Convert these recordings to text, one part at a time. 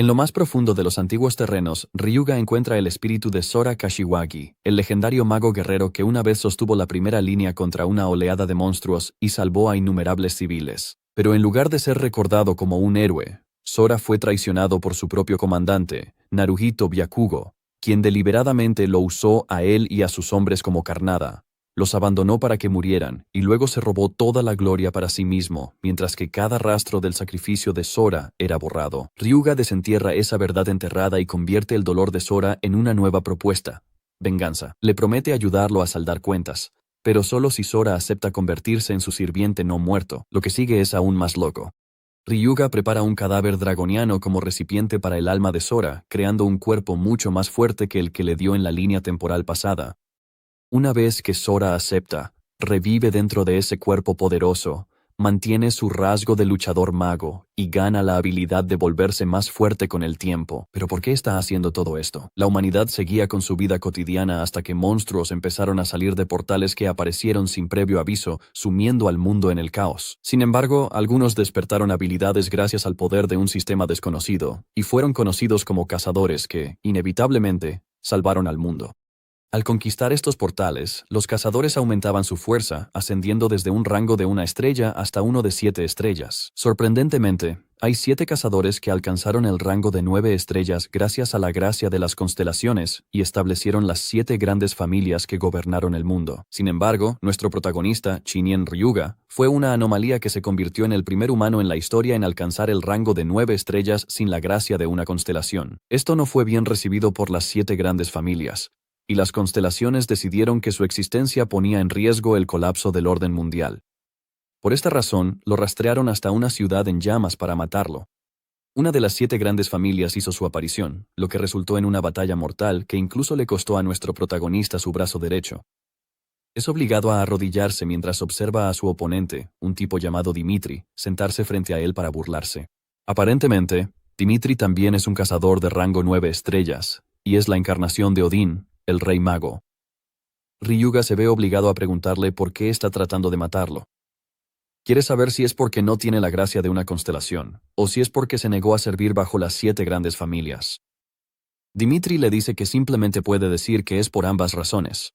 En lo más profundo de los antiguos terrenos, Ryuga encuentra el espíritu de Sora Kashiwagi, el legendario mago guerrero que una vez sostuvo la primera línea contra una oleada de monstruos y salvó a innumerables civiles. Pero en lugar de ser recordado como un héroe, Sora fue traicionado por su propio comandante, Naruhito Byakugo, quien deliberadamente lo usó a él y a sus hombres como carnada. Los abandonó para que murieran, y luego se robó toda la gloria para sí mismo, mientras que cada rastro del sacrificio de Sora era borrado. Ryuga desentierra esa verdad enterrada y convierte el dolor de Sora en una nueva propuesta: venganza. Le promete ayudarlo a saldar cuentas, pero solo si Sora acepta convertirse en su sirviente no muerto. Lo que sigue es aún más loco. Ryuga prepara un cadáver dragoniano como recipiente para el alma de Sora, creando un cuerpo mucho más fuerte que el que le dio en la línea temporal pasada. Una vez que Sora acepta, revive dentro de ese cuerpo poderoso, mantiene su rasgo de luchador mago y gana la habilidad de volverse más fuerte con el tiempo. ¿Pero por qué está haciendo todo esto? La humanidad seguía con su vida cotidiana hasta que monstruos empezaron a salir de portales que aparecieron sin previo aviso, sumiendo al mundo en el caos. Sin embargo, algunos despertaron habilidades gracias al poder de un sistema desconocido, y fueron conocidos como cazadores que, inevitablemente, salvaron al mundo. Al conquistar estos portales, los cazadores aumentaban su fuerza, ascendiendo desde un rango de 1 estrella hasta uno de 7 estrellas. Sorprendentemente, hay 7 cazadores que alcanzaron el rango de 9 estrellas gracias a la gracia de las constelaciones y establecieron las 7 grandes familias que gobernaron el mundo. Sin embargo, nuestro protagonista, Shinien Ryuga, fue una anomalía que se convirtió en el primer humano en la historia en alcanzar el rango de 9 estrellas sin la gracia de una constelación. Esto no fue bien recibido por las 7 grandes familias, y las constelaciones decidieron que su existencia ponía en riesgo el colapso del orden mundial. Por esta razón, lo rastrearon hasta una ciudad en llamas para matarlo. Una de las 7 grandes familias hizo su aparición, lo que resultó en una batalla mortal que incluso le costó a nuestro protagonista su brazo derecho. Es obligado a arrodillarse mientras observa a su oponente, un tipo llamado Dimitri, sentarse frente a él para burlarse. Aparentemente, Dimitri también es un cazador de rango 9 estrellas, y es la encarnación de Odín, el rey mago. Ryuga se ve obligado a preguntarle por qué está tratando de matarlo. Quiere saber si es porque no tiene la gracia de una constelación, o si es porque se negó a servir bajo las 7 grandes familias. Dimitri le dice que simplemente puede decir que es por ambas razones.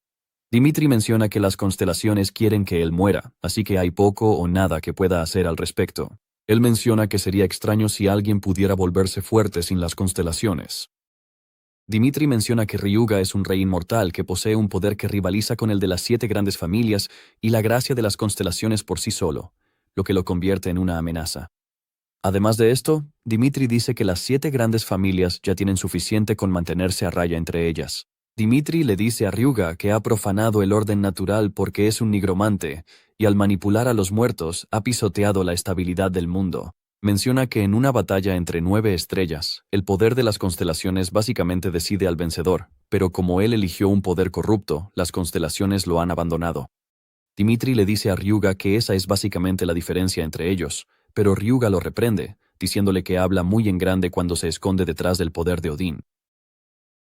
Dimitri menciona que las constelaciones quieren que él muera, así que hay poco o nada que pueda hacer al respecto. Él menciona que sería extraño si alguien pudiera volverse fuerte sin las constelaciones. Dimitri menciona que Ryuga es un rey inmortal que posee un poder que rivaliza con el de las 7 grandes familias y la gracia de las constelaciones por sí solo, lo que lo convierte en una amenaza. Además de esto, Dimitri dice que las 7 grandes familias ya tienen suficiente con mantenerse a raya entre ellas. Dimitri le dice a Ryuga que ha profanado el orden natural porque es un nigromante, y al manipular a los muertos ha pisoteado la estabilidad del mundo. Menciona que en una batalla entre 9 estrellas, el poder de las constelaciones básicamente decide al vencedor, pero como él eligió un poder corrupto, las constelaciones lo han abandonado. Dimitri le dice a Ryuga que esa es básicamente la diferencia entre ellos, pero Ryuga lo reprende, diciéndole que habla muy en grande cuando se esconde detrás del poder de Odín.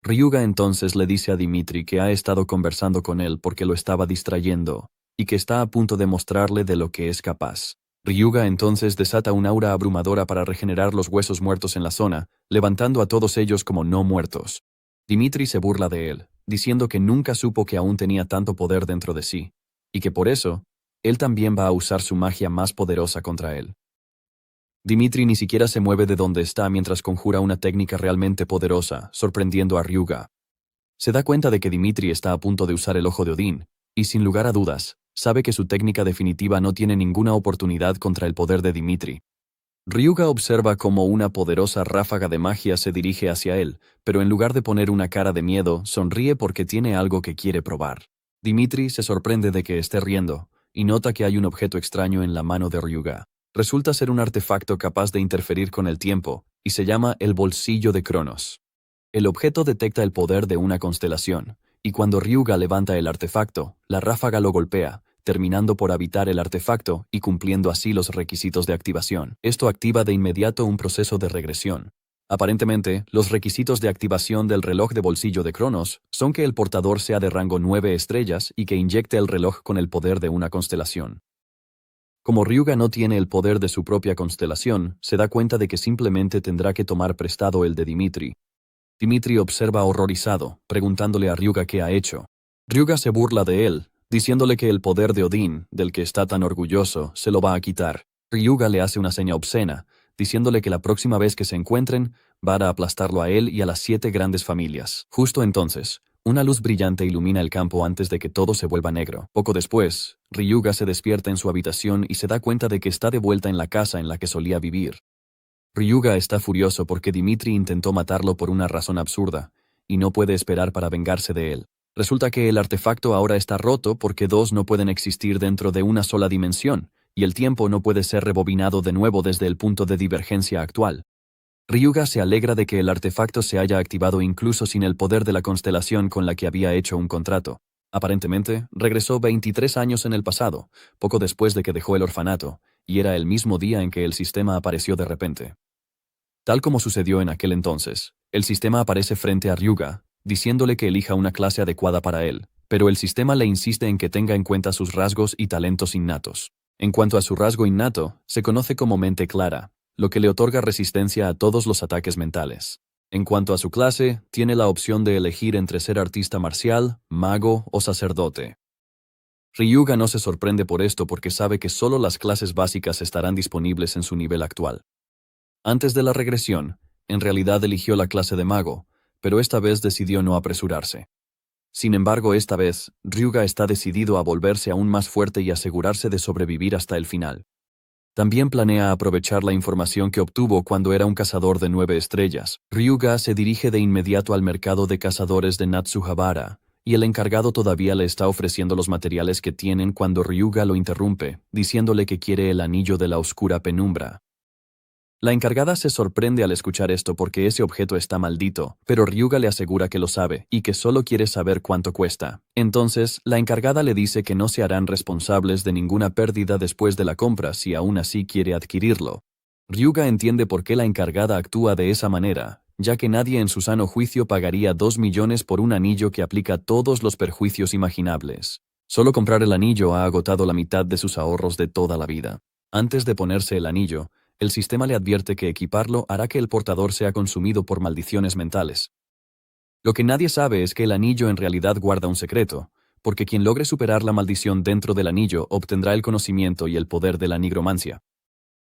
Ryuga entonces le dice a Dimitri que ha estado conversando con él porque lo estaba distrayendo, y que está a punto de mostrarle de lo que es capaz. Ryuga entonces desata un aura abrumadora para regenerar los huesos muertos en la zona, levantando a todos ellos como no muertos. Dimitri se burla de él, diciendo que nunca supo que aún tenía tanto poder dentro de sí, y que por eso, él también va a usar su magia más poderosa contra él. Dimitri ni siquiera se mueve de donde está mientras conjura una técnica realmente poderosa, sorprendiendo a Ryuga. Se da cuenta de que Dimitri está a punto de usar el ojo de Odín, y sin lugar a dudas, sabe que su técnica definitiva no tiene ninguna oportunidad contra el poder de Dimitri. Ryuga observa cómo una poderosa ráfaga de magia se dirige hacia él, pero en lugar de poner una cara de miedo, sonríe porque tiene algo que quiere probar. Dimitri se sorprende de que esté riendo, y nota que hay un objeto extraño en la mano de Ryuga. Resulta ser un artefacto capaz de interferir con el tiempo, y se llama el bolsillo de Cronos. El objeto detecta el poder de una constelación, y cuando Ryuga levanta el artefacto, la ráfaga lo golpea, terminando por habitar el artefacto y cumpliendo así los requisitos de activación. Esto activa de inmediato un proceso de regresión. Aparentemente, los requisitos de activación del reloj de bolsillo de Cronos son que el portador sea de rango 9 estrellas y que inyecte el reloj con el poder de una constelación. Como Ryuga no tiene el poder de su propia constelación, se da cuenta de que simplemente tendrá que tomar prestado el de Dimitri. Dimitri observa horrorizado, preguntándole a Ryuga qué ha hecho. Ryuga se burla de él, diciéndole que el poder de Odín, del que está tan orgulloso, se lo va a quitar. Ryuga le hace una seña obscena, diciéndole que la próxima vez que se encuentren, va a aplastarlo a él y a las 7 grandes familias. Justo entonces, una luz brillante ilumina el campo antes de que todo se vuelva negro. Poco después, Ryuga se despierta en su habitación y se da cuenta de que está de vuelta en la casa en la que solía vivir. Ryuga está furioso porque Dimitri intentó matarlo por una razón absurda, y no puede esperar para vengarse de él. Resulta que el artefacto ahora está roto porque dos no pueden existir dentro de una sola dimensión, y el tiempo no puede ser rebobinado de nuevo desde el punto de divergencia actual. Ryuga se alegra de que el artefacto se haya activado incluso sin el poder de la constelación con la que había hecho un contrato. Aparentemente, regresó 23 años en el pasado, poco después de que dejó el orfanato, y era el mismo día en que el sistema apareció de repente. Tal como sucedió en aquel entonces, el sistema aparece frente a Ryuga, diciéndole que elija una clase adecuada para él, pero el sistema le insiste en que tenga en cuenta sus rasgos y talentos innatos. En cuanto a su rasgo innato, se conoce como mente clara, lo que le otorga resistencia a todos los ataques mentales. En cuanto a su clase, tiene la opción de elegir entre ser artista marcial, mago o sacerdote. Ryuga no se sorprende por esto porque sabe que solo las clases básicas estarán disponibles en su nivel actual. Antes de la regresión, en realidad eligió la clase de mago, pero esta vez decidió no apresurarse. Sin embargo, esta vez, Ryuga está decidido a volverse aún más fuerte y asegurarse de sobrevivir hasta el final. También planea aprovechar la información que obtuvo cuando era un cazador de 9 estrellas. Ryuga se dirige de inmediato al mercado de cazadores de Natsuhabara, y el encargado todavía le está ofreciendo los materiales que tienen cuando Ryuga lo interrumpe, diciéndole que quiere el anillo de la oscura penumbra. La encargada se sorprende al escuchar esto porque ese objeto está maldito, pero Ryuga le asegura que lo sabe y que solo quiere saber cuánto cuesta. Entonces, la encargada le dice que no se harán responsables de ninguna pérdida después de la compra si aún así quiere adquirirlo. Ryuga entiende por qué la encargada actúa de esa manera, ya que nadie en su sano juicio pagaría 2 millones por un anillo que aplica todos los perjuicios imaginables. Solo comprar el anillo ha agotado la mitad de sus ahorros de toda la vida. Antes de ponerse el anillo, el sistema le advierte que equiparlo hará que el portador sea consumido por maldiciones mentales. Lo que nadie sabe es que el anillo en realidad guarda un secreto, porque quien logre superar la maldición dentro del anillo obtendrá el conocimiento y el poder de la nigromancia.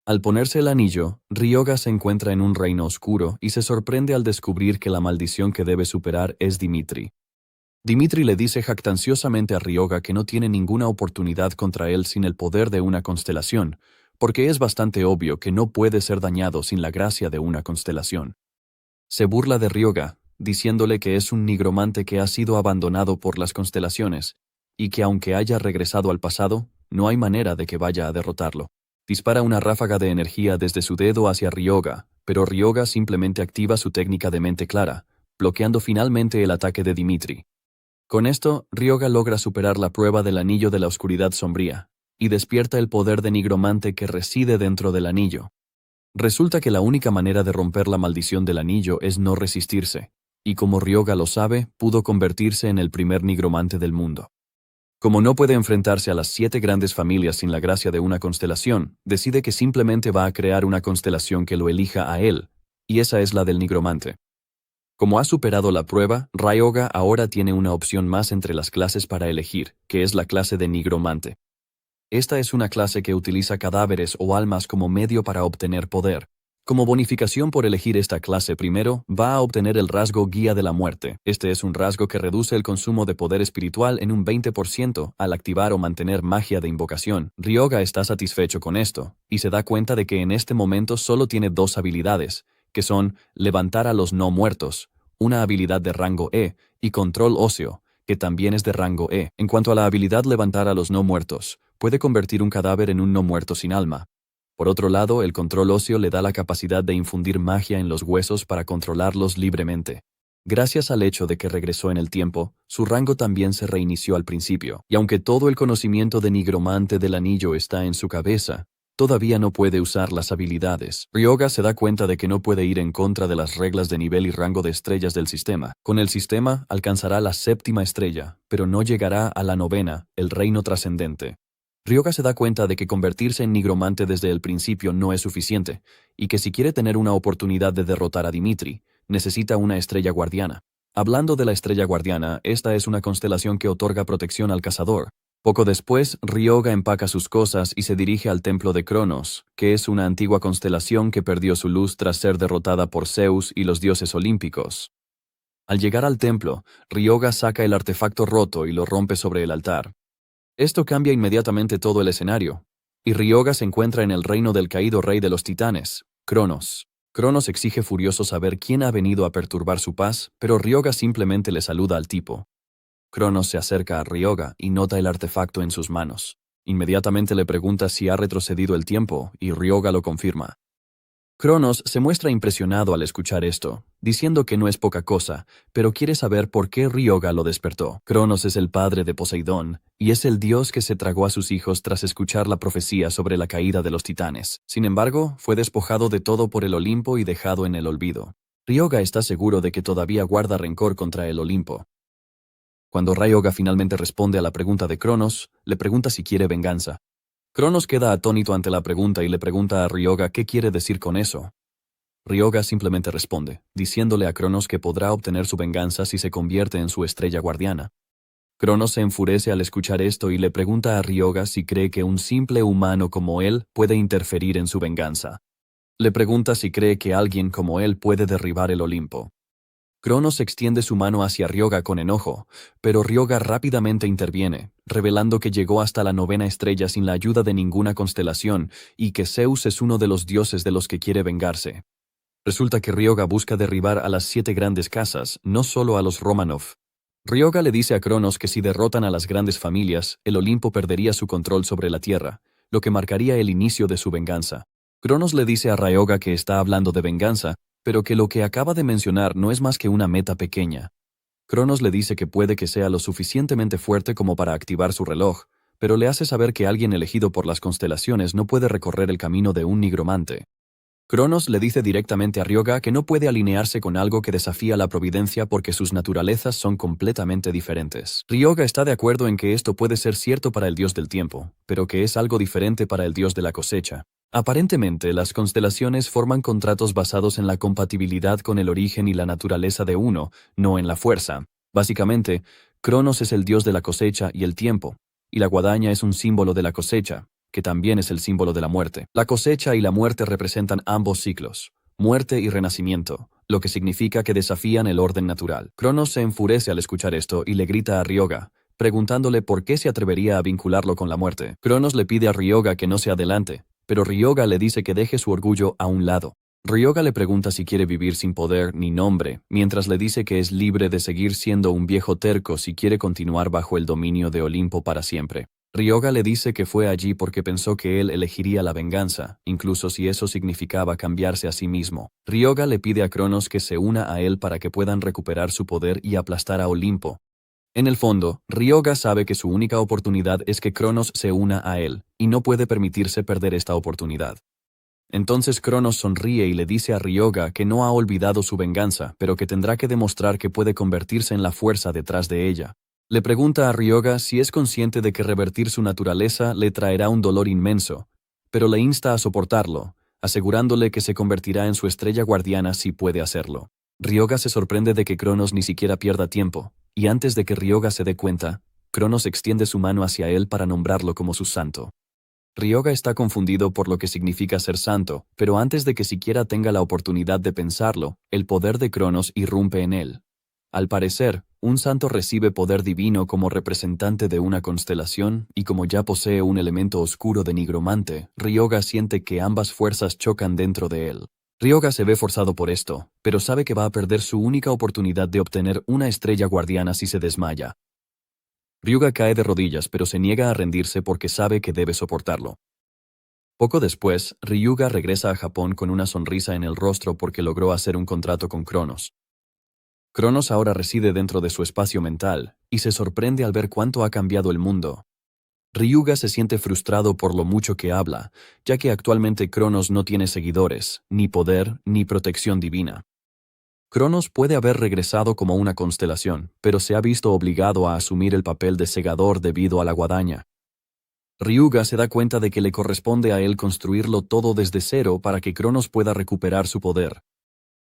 Al ponerse el anillo, Ryuga se encuentra en un reino oscuro y se sorprende al descubrir que la maldición que debe superar es Dimitri. Dimitri le dice jactanciosamente a Ryuga que no tiene ninguna oportunidad contra él sin el poder de una constelación, porque es bastante obvio que no puede ser dañado sin la gracia de una constelación. Se burla de Ryuga, diciéndole que es un nigromante que ha sido abandonado por las constelaciones, y que aunque haya regresado al pasado, no hay manera de que vaya a derrotarlo. Dispara una ráfaga de energía desde su dedo hacia Ryuga, pero Ryuga simplemente activa su técnica de mente clara, bloqueando finalmente el ataque de Dimitri. Con esto, Ryuga logra superar la prueba del anillo de la oscuridad sombría, y despierta el poder de nigromante que reside dentro del anillo. Resulta que la única manera de romper la maldición del anillo es no resistirse, y como Ryuga lo sabe, pudo convertirse en el primer nigromante del mundo. Como no puede enfrentarse a las 7 grandes familias sin la gracia de una constelación, decide que simplemente va a crear una constelación que lo elija a él, y esa es la del nigromante. Como ha superado la prueba, Ryuga ahora tiene una opción más entre las clases para elegir, que es la clase de nigromante. Esta es una clase que utiliza cadáveres o almas como medio para obtener poder. Como bonificación por elegir esta clase primero, va a obtener el rasgo Guía de la Muerte. Este es un rasgo que reduce el consumo de poder espiritual en un 20% al activar o mantener magia de invocación. Ryuga está satisfecho con esto, y se da cuenta de que en este momento solo tiene 2 habilidades, que son levantar a los no muertos, una habilidad de rango E, y control óseo, que también es de rango E. En cuanto a la habilidad levantar a los no muertos, puede convertir un cadáver en un no muerto sin alma. Por otro lado, el control óseo le da la capacidad de infundir magia en los huesos para controlarlos libremente. Gracias al hecho de que regresó en el tiempo, su rango también se reinició al principio, y aunque todo el conocimiento de nigromante del anillo está en su cabeza, todavía no puede usar las habilidades. Ryuga se da cuenta de que no puede ir en contra de las reglas de nivel y rango de estrellas del sistema. Con el sistema, alcanzará la 7ª estrella, pero no llegará a la 9ª, el reino trascendente. Ryoga se da cuenta de que convertirse en nigromante desde el principio no es suficiente, y que si quiere tener una oportunidad de derrotar a Dimitri, necesita una estrella guardiana. Hablando de la estrella guardiana, esta es una constelación que otorga protección al cazador. Poco después, Ryoga empaca sus cosas y se dirige al templo de Cronos, que es una antigua constelación que perdió su luz tras ser derrotada por Zeus y los dioses olímpicos. Al llegar al templo, Ryoga saca el artefacto roto y lo rompe sobre el altar. Esto cambia inmediatamente todo el escenario, y Ryoga se encuentra en el reino del caído rey de los titanes, Cronos. Cronos exige furioso saber quién ha venido a perturbar su paz, pero Ryoga simplemente le saluda al tipo. Cronos se acerca a Ryoga y nota el artefacto en sus manos. Inmediatamente le pregunta si ha retrocedido el tiempo, y Ryoga lo confirma. Cronos se muestra impresionado al escuchar esto, diciendo que no es poca cosa, pero quiere saber por qué Ryoga lo despertó. Cronos es el padre de Poseidón, y es el dios que se tragó a sus hijos tras escuchar la profecía sobre la caída de los titanes. Sin embargo, fue despojado de todo por el Olimpo y dejado en el olvido. Ryoga está seguro de que todavía guarda rencor contra el Olimpo. Cuando Ryoga finalmente responde a la pregunta de Cronos, le pregunta si quiere venganza. Cronos queda atónito ante la pregunta y le pregunta a Ryoga qué quiere decir con eso. Ryoga simplemente responde, diciéndole a Cronos que podrá obtener su venganza si se convierte en su estrella guardiana. Cronos se enfurece al escuchar esto y le pregunta a Ryoga si cree que un simple humano como él puede interferir en su venganza. Le pregunta si cree que alguien como él puede derribar el Olimpo. Cronos extiende su mano hacia Ryoga con enojo, pero Ryoga rápidamente interviene, revelando que llegó hasta la 9ª estrella sin la ayuda de ninguna constelación y que Zeus es uno de los dioses de los que quiere vengarse. Resulta que Ryoga busca derribar a las 7 grandes casas, no solo a los Romanov. Ryoga le dice a Cronos que si derrotan a las grandes familias, el Olimpo perdería su control sobre la tierra, lo que marcaría el inicio de su venganza. Cronos le dice a Ryoga que está hablando de venganza, pero que lo que acaba de mencionar no es más que una meta pequeña. Cronos le dice que puede que sea lo suficientemente fuerte como para activar su reloj, pero le hace saber que alguien elegido por las constelaciones no puede recorrer el camino de un nigromante. Cronos le dice directamente a Ryoga que no puede alinearse con algo que desafía la providencia porque sus naturalezas son completamente diferentes. Ryoga está de acuerdo en que esto puede ser cierto para el dios del tiempo, pero que es algo diferente para el dios de la cosecha. Aparentemente, las constelaciones forman contratos basados en la compatibilidad con el origen y la naturaleza de uno, no en la fuerza. Básicamente, Cronos es el dios de la cosecha y el tiempo, y la guadaña es un símbolo de la cosecha, que también es el símbolo de la muerte. La cosecha y la muerte representan ambos ciclos, muerte y renacimiento, lo que significa que desafían el orden natural. Cronos se enfurece al escuchar esto y le grita a Ryoga, preguntándole por qué se atrevería a vincularlo con la muerte. Cronos le pide a Ryoga que no se adelante, pero Ryoga le dice que deje su orgullo a un lado. Ryoga le pregunta si quiere vivir sin poder ni nombre, mientras le dice que es libre de seguir siendo un viejo terco si quiere continuar bajo el dominio de Olimpo para siempre. Ryoga le dice que fue allí porque pensó que él elegiría la venganza, incluso si eso significaba cambiarse a sí mismo. Ryoga le pide a Cronos que se una a él para que puedan recuperar su poder y aplastar a Olimpo. En el fondo, Ryoga sabe que su única oportunidad es que Cronos se una a él, y no puede permitirse perder esta oportunidad. Entonces Cronos sonríe y le dice a Ryoga que no ha olvidado su venganza, pero que tendrá que demostrar que puede convertirse en la fuerza detrás de ella. Le pregunta a Ryoga si es consciente de que revertir su naturaleza le traerá un dolor inmenso, pero le insta a soportarlo, asegurándole que se convertirá en su estrella guardiana si puede hacerlo. Ryoga se sorprende de que Cronos ni siquiera pierda tiempo, y antes de que Ryoga se dé cuenta, Cronos extiende su mano hacia él para nombrarlo como su santo. Ryoga está confundido por lo que significa ser santo, pero antes de que siquiera tenga la oportunidad de pensarlo, el poder de Cronos irrumpe en él. Al parecer, un santo recibe poder divino como representante de una constelación, y como ya posee un elemento oscuro de nigromante, Ryoga siente que ambas fuerzas chocan dentro de él. Ryoga se ve forzado por esto, pero sabe que va a perder su única oportunidad de obtener una estrella guardiana si se desmaya. Ryoga cae de rodillas, pero se niega a rendirse porque sabe que debe soportarlo. Poco después, Ryoga regresa a Japón con una sonrisa en el rostro porque logró hacer un contrato con Cronos. Cronos ahora reside dentro de su espacio mental, y se sorprende al ver cuánto ha cambiado el mundo. Ryoga se siente frustrado por lo mucho que habla, ya que actualmente Cronos no tiene seguidores, ni poder, ni protección divina. Cronos puede haber regresado como una constelación, pero se ha visto obligado a asumir el papel de segador debido a la guadaña. Ryuga se da cuenta de que le corresponde a él construirlo todo desde cero para que Cronos pueda recuperar su poder.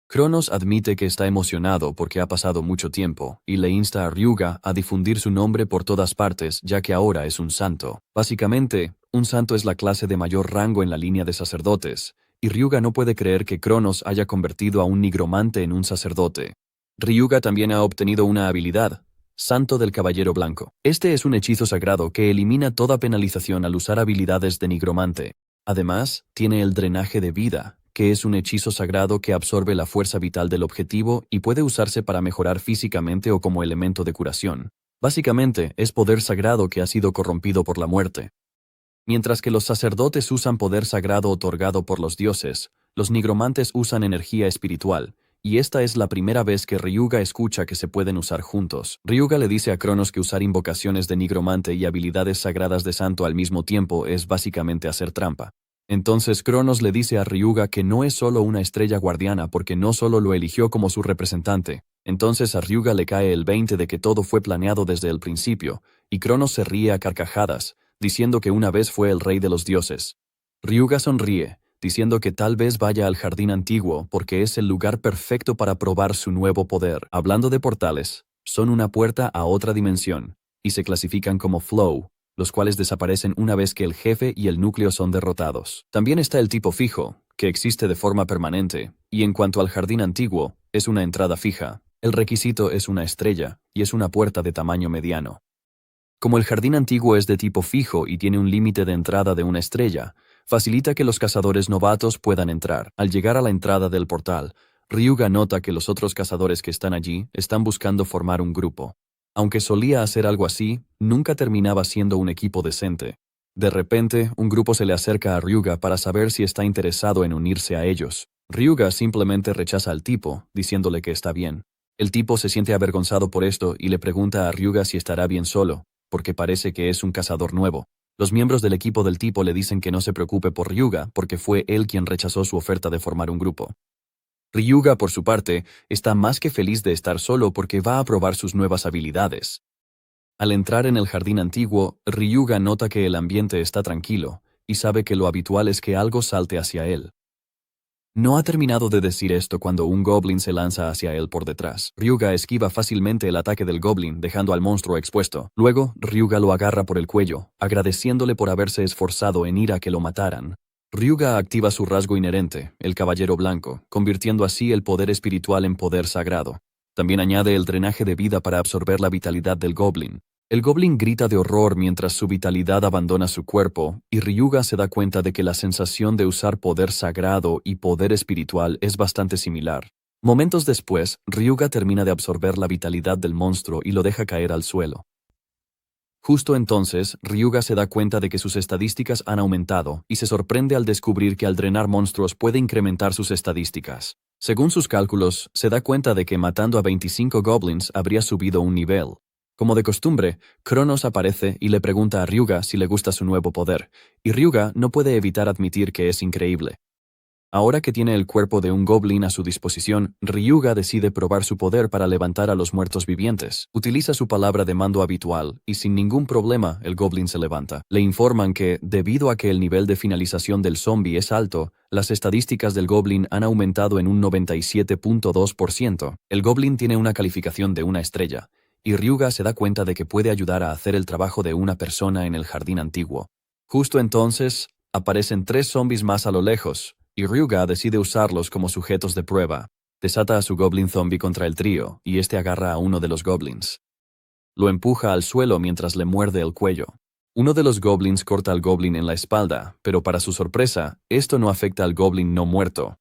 Cronos admite que está emocionado porque ha pasado mucho tiempo, y le insta a Ryuga a difundir su nombre por todas partes, ya que ahora es un santo. Básicamente, un santo es la clase de mayor rango en la línea de sacerdotes, y Ryuga no puede creer que Cronos haya convertido a un nigromante en un sacerdote. Ryuga también ha obtenido una habilidad, Santo del Caballero Blanco. Este es un hechizo sagrado que elimina toda penalización al usar habilidades de nigromante. Además, tiene el drenaje de vida, que es un hechizo sagrado que absorbe la fuerza vital del objetivo y puede usarse para mejorar físicamente o como elemento de curación. Básicamente, es poder sagrado que ha sido corrompido por la muerte. Mientras que los sacerdotes usan poder sagrado otorgado por los dioses, los nigromantes usan energía espiritual, y esta es la primera vez que Ryuga escucha que se pueden usar juntos. Ryuga le dice a Cronos que usar invocaciones de nigromante y habilidades sagradas de santo al mismo tiempo es básicamente hacer trampa. Entonces Cronos le dice a Ryuga que no es solo una estrella guardiana porque no solo lo eligió como su representante. Entonces a Ryuga le cae el 20 de que todo fue planeado desde el principio, y Cronos se ríe a carcajadas, diciendo que una vez fue el rey de los dioses. Ryuga sonríe, diciendo que tal vez vaya al jardín antiguo porque es el lugar perfecto para probar su nuevo poder. Hablando de portales, son una puerta a otra dimensión, y se clasifican como flow, los cuales desaparecen una vez que el jefe y el núcleo son derrotados. También está el tipo fijo, que existe de forma permanente, y en cuanto al jardín antiguo, es una entrada fija. El requisito es una estrella, y es una puerta de tamaño mediano. Como el jardín antiguo es de tipo fijo y tiene un límite de entrada de una estrella, facilita que los cazadores novatos puedan entrar. Al llegar a la entrada del portal, Ryuga nota que los otros cazadores que están allí están buscando formar un grupo. Aunque solía hacer algo así, nunca terminaba siendo un equipo decente. De repente, un grupo se le acerca a Ryuga para saber si está interesado en unirse a ellos. Ryuga simplemente rechaza al tipo, diciéndole que está bien. El tipo se siente avergonzado por esto y le pregunta a Ryuga si estará bien solo, porque parece que es un cazador nuevo. Los miembros del equipo del tipo le dicen que no se preocupe por Ryuga porque fue él quien rechazó su oferta de formar un grupo. Ryuga, por su parte, está más que feliz de estar solo porque va a probar sus nuevas habilidades. Al entrar en el jardín antiguo, Ryuga nota que el ambiente está tranquilo, y sabe que lo habitual es que algo salte hacia él. No ha terminado de decir esto cuando un goblin se lanza hacia él por detrás. Ryuga esquiva fácilmente el ataque del goblin, dejando al monstruo expuesto. Luego, Ryuga lo agarra por el cuello, agradeciéndole por haberse esforzado en ir a que lo mataran. Ryuga activa su rasgo inherente, el Caballero Blanco, convirtiendo así el poder espiritual en poder sagrado. También añade el drenaje de vida para absorber la vitalidad del goblin. El goblin grita de horror mientras su vitalidad abandona su cuerpo, y Ryuga se da cuenta de que la sensación de usar poder sagrado y poder espiritual es bastante similar. Momentos después, Ryuga termina de absorber la vitalidad del monstruo y lo deja caer al suelo. Justo entonces, Ryuga se da cuenta de que sus estadísticas han aumentado y se sorprende al descubrir que al drenar monstruos puede incrementar sus estadísticas. Según sus cálculos, se da cuenta de que matando a 25 goblins habría subido un nivel. Como de costumbre, Cronos aparece y le pregunta a Ryuga si le gusta su nuevo poder, y Ryuga no puede evitar admitir que es increíble. Ahora que tiene el cuerpo de un goblin a su disposición, Ryuga decide probar su poder para levantar a los muertos vivientes. Utiliza su palabra de mando habitual, y sin ningún problema el goblin se levanta. Le informan que, debido a que el nivel de finalización del zombie es alto, las estadísticas del goblin han aumentado en un 97.2%. El goblin tiene una calificación de una estrella, y Ryuga se da cuenta de que puede ayudar a hacer el trabajo de una persona en el jardín antiguo. Justo entonces, aparecen 3 zombies más a lo lejos, y Ryuga decide usarlos como sujetos de prueba. Desata a su goblin zombie contra el trío, y este agarra a uno de los goblins. Lo empuja al suelo mientras le muerde el cuello. Uno de los goblins corta al goblin en la espalda, pero para su sorpresa, esto no afecta al goblin no muerto.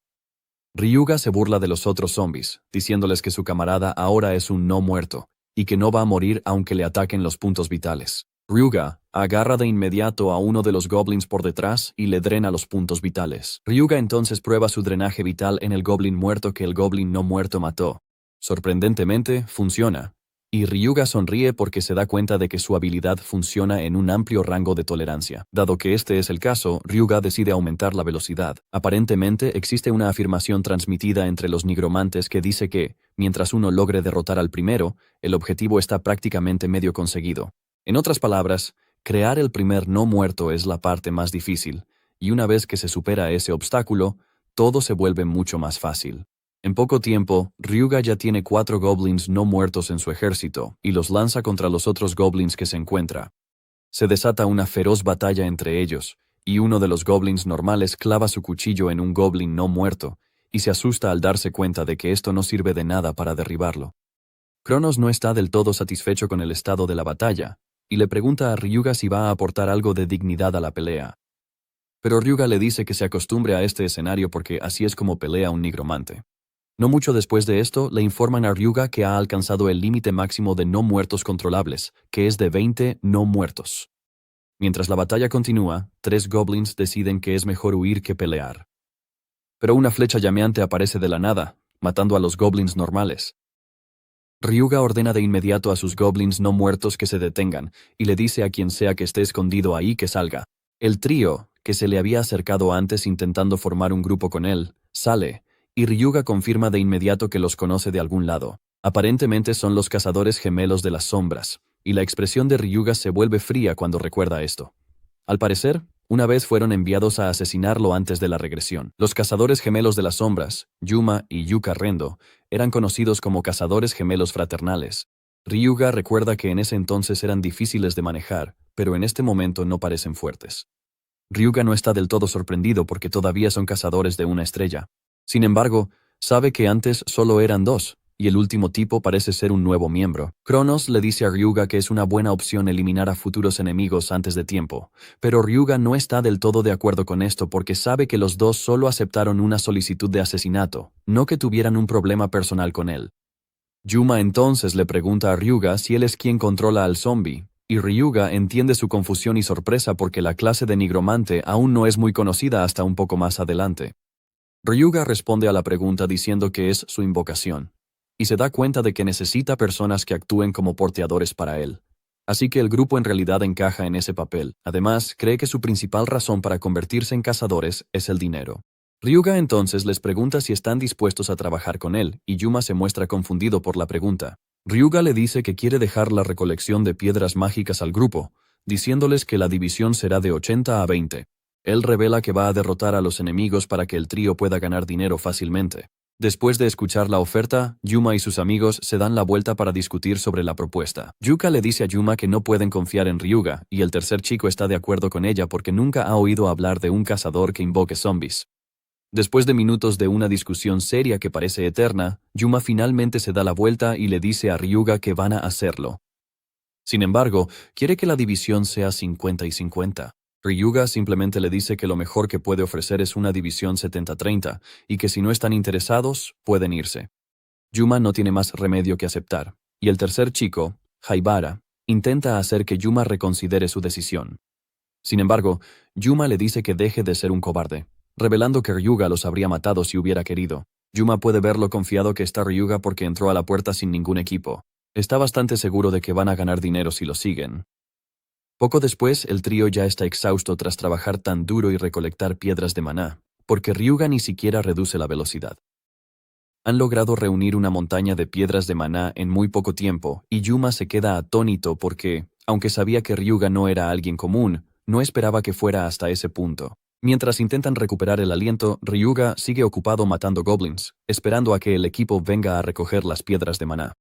Ryuga se burla de los otros zombies, diciéndoles que su camarada ahora es un no muerto, y que no va a morir aunque le ataquen los puntos vitales. Ryuga agarra de inmediato a uno de los goblins por detrás y le drena los puntos vitales. Ryuga entonces prueba su drenaje vital en el goblin muerto que el goblin no muerto mató. Sorprendentemente, funciona. Y Ryuga sonríe porque se da cuenta de que su habilidad funciona en un amplio rango de tolerancia. Dado que este es el caso, Ryuga decide aumentar la velocidad. Aparentemente existe una afirmación transmitida entre los nigromantes que dice que, mientras uno logre derrotar al primero, el objetivo está prácticamente medio conseguido. En otras palabras, Crear el primer no muerto es la parte más difícil, y una vez que se supera ese obstáculo, todo se vuelve mucho más fácil. En poco tiempo, Ryuga ya tiene 4 goblins no muertos en su ejército, y los lanza contra los otros goblins que se encuentra. Se desata una feroz batalla entre ellos, y uno de los goblins normales clava su cuchillo en un goblin no muerto, y se asusta al darse cuenta de que esto no sirve de nada para derribarlo. Cronos no está del todo satisfecho con el estado de la batalla, y le pregunta a Ryuga si va a aportar algo de dignidad a la pelea. Pero Ryuga le dice que se acostumbre a este escenario porque así es como pelea un nigromante. No mucho después de esto, le informan a Ryuga que ha alcanzado el límite máximo de no muertos controlables, que es de 20 no muertos. Mientras la batalla continúa, 3 goblins deciden que es mejor huir que pelear. Pero una flecha llameante aparece de la nada, matando a los goblins normales. Ryuga ordena de inmediato a sus goblins no muertos que se detengan, y le dice a quien sea que esté escondido ahí que salga. El trío, que se le había acercado antes intentando formar un grupo con él, sale, y Ryuga confirma de inmediato que los conoce de algún lado. Aparentemente son los cazadores gemelos de las sombras, y la expresión de Ryuga se vuelve fría cuando recuerda esto. Al parecer, una vez fueron enviados a asesinarlo antes de la regresión. Los cazadores gemelos de las sombras, Yuma y Yuka Rendo, eran conocidos como cazadores gemelos fraternales. Ryuga recuerda que en ese entonces eran difíciles de manejar, pero en este momento no parecen fuertes. Ryuga no está del todo sorprendido porque todavía son cazadores de una estrella. Sin embargo, sabe que antes solo eran 2, y el último tipo parece ser un nuevo miembro. Cronos le dice a Ryuga que es una buena opción eliminar a futuros enemigos antes de tiempo, pero Ryuga no está del todo de acuerdo con esto porque sabe que los 2 solo aceptaron una solicitud de asesinato, no que tuvieran un problema personal con él. Yuma entonces le pregunta a Ryuga si él es quien controla al zombie, y Ryuga entiende su confusión y sorpresa porque la clase de nigromante aún no es muy conocida hasta un poco más adelante. Ryuga responde a la pregunta diciendo que es su invocación, y se da cuenta de que necesita personas que actúen como porteadores para él. Así que el grupo en realidad encaja en ese papel. Además, cree que su principal razón para convertirse en cazadores es el dinero. Ryuga entonces les pregunta si están dispuestos a trabajar con él, y Yuma se muestra confundido por la pregunta. Ryuga le dice que quiere dejar la recolección de piedras mágicas al grupo, diciéndoles que la división será de 80 a 20. Él revela que va a derrotar a los enemigos para que el trío pueda ganar dinero fácilmente. Después de escuchar la oferta, Yuma y sus amigos se dan la vuelta para discutir sobre la propuesta. Yuka le dice a Yuma que no pueden confiar en Ryuga, y el tercer chico está de acuerdo con ella porque nunca ha oído hablar de un cazador que invoque zombies. Después de minutos de una discusión seria que parece eterna, Yuma finalmente se da la vuelta y le dice a Ryuga que van a hacerlo. Sin embargo, quiere que la división sea 50 y 50. Ryuga simplemente le dice que lo mejor que puede ofrecer es una división 70-30, y que si no están interesados, pueden irse. Yuma no tiene más remedio que aceptar, y el tercer chico, Haibara, intenta hacer que Yuma reconsidere su decisión. Sin embargo, Yuma le dice que deje de ser un cobarde, revelando que Ryuga los habría matado si hubiera querido. Yuma puede ver lo confiado que está Ryuga porque entró a la puerta sin ningún equipo. Está bastante seguro de que van a ganar dinero si lo siguen. Poco después, el trío ya está exhausto tras trabajar tan duro y recolectar piedras de maná, porque Ryuga ni siquiera reduce la velocidad. Han logrado reunir una montaña de piedras de maná en muy poco tiempo, y Yuma se queda atónito porque, aunque sabía que Ryuga no era alguien común, no esperaba que fuera hasta ese punto. Mientras intentan recuperar el aliento, Ryuga sigue ocupado matando goblins, esperando a que el equipo venga a recoger las piedras de maná.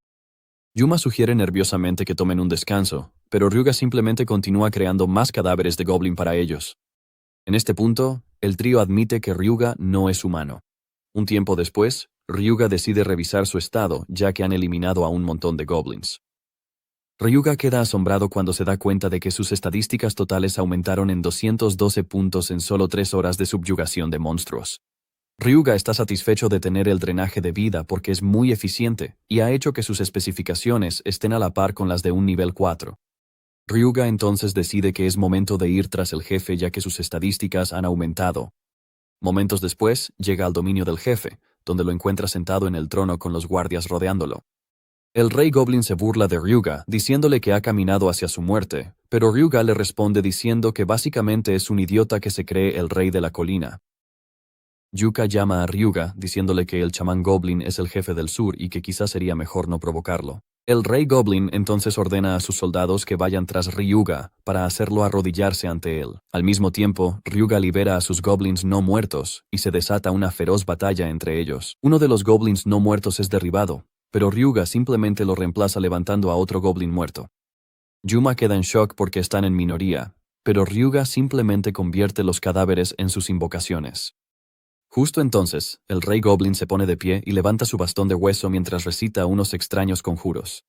Yuma sugiere nerviosamente que tomen un descanso, pero Ryuga simplemente continúa creando más cadáveres de goblin para ellos. En este punto, el trío admite que Ryuga no es humano. Un tiempo después, Ryuga decide revisar su estado, ya que han eliminado a un montón de goblins. Ryuga queda asombrado cuando se da cuenta de que sus estadísticas totales aumentaron en 212 puntos en solo 3 horas de subyugación de monstruos. Ryuga está satisfecho de tener el drenaje de vida porque es muy eficiente y ha hecho que sus especificaciones estén a la par con las de un nivel 4. Ryuga entonces decide que es momento de ir tras el jefe ya que sus estadísticas han aumentado. Momentos después, llega al dominio del jefe, donde lo encuentra sentado en el trono con los guardias rodeándolo. El rey Goblin se burla de Ryuga, diciéndole que ha caminado hacia su muerte, pero Ryuga le responde diciendo que básicamente es un idiota que se cree el rey de la colina. Yuka llama a Ryuga, diciéndole que el chamán Goblin es el jefe del sur y que quizás sería mejor no provocarlo. El rey Goblin entonces ordena a sus soldados que vayan tras Ryuga para hacerlo arrodillarse ante él. Al mismo tiempo, Ryuga libera a sus goblins no muertos y se desata una feroz batalla entre ellos. Uno de los goblins no muertos es derribado, pero Ryuga simplemente lo reemplaza levantando a otro goblin muerto. Yuma queda en shock porque están en minoría, pero Ryuga simplemente convierte los cadáveres en sus invocaciones. Justo entonces, el rey Goblin se pone de pie y levanta su bastón de hueso mientras recita unos extraños conjuros.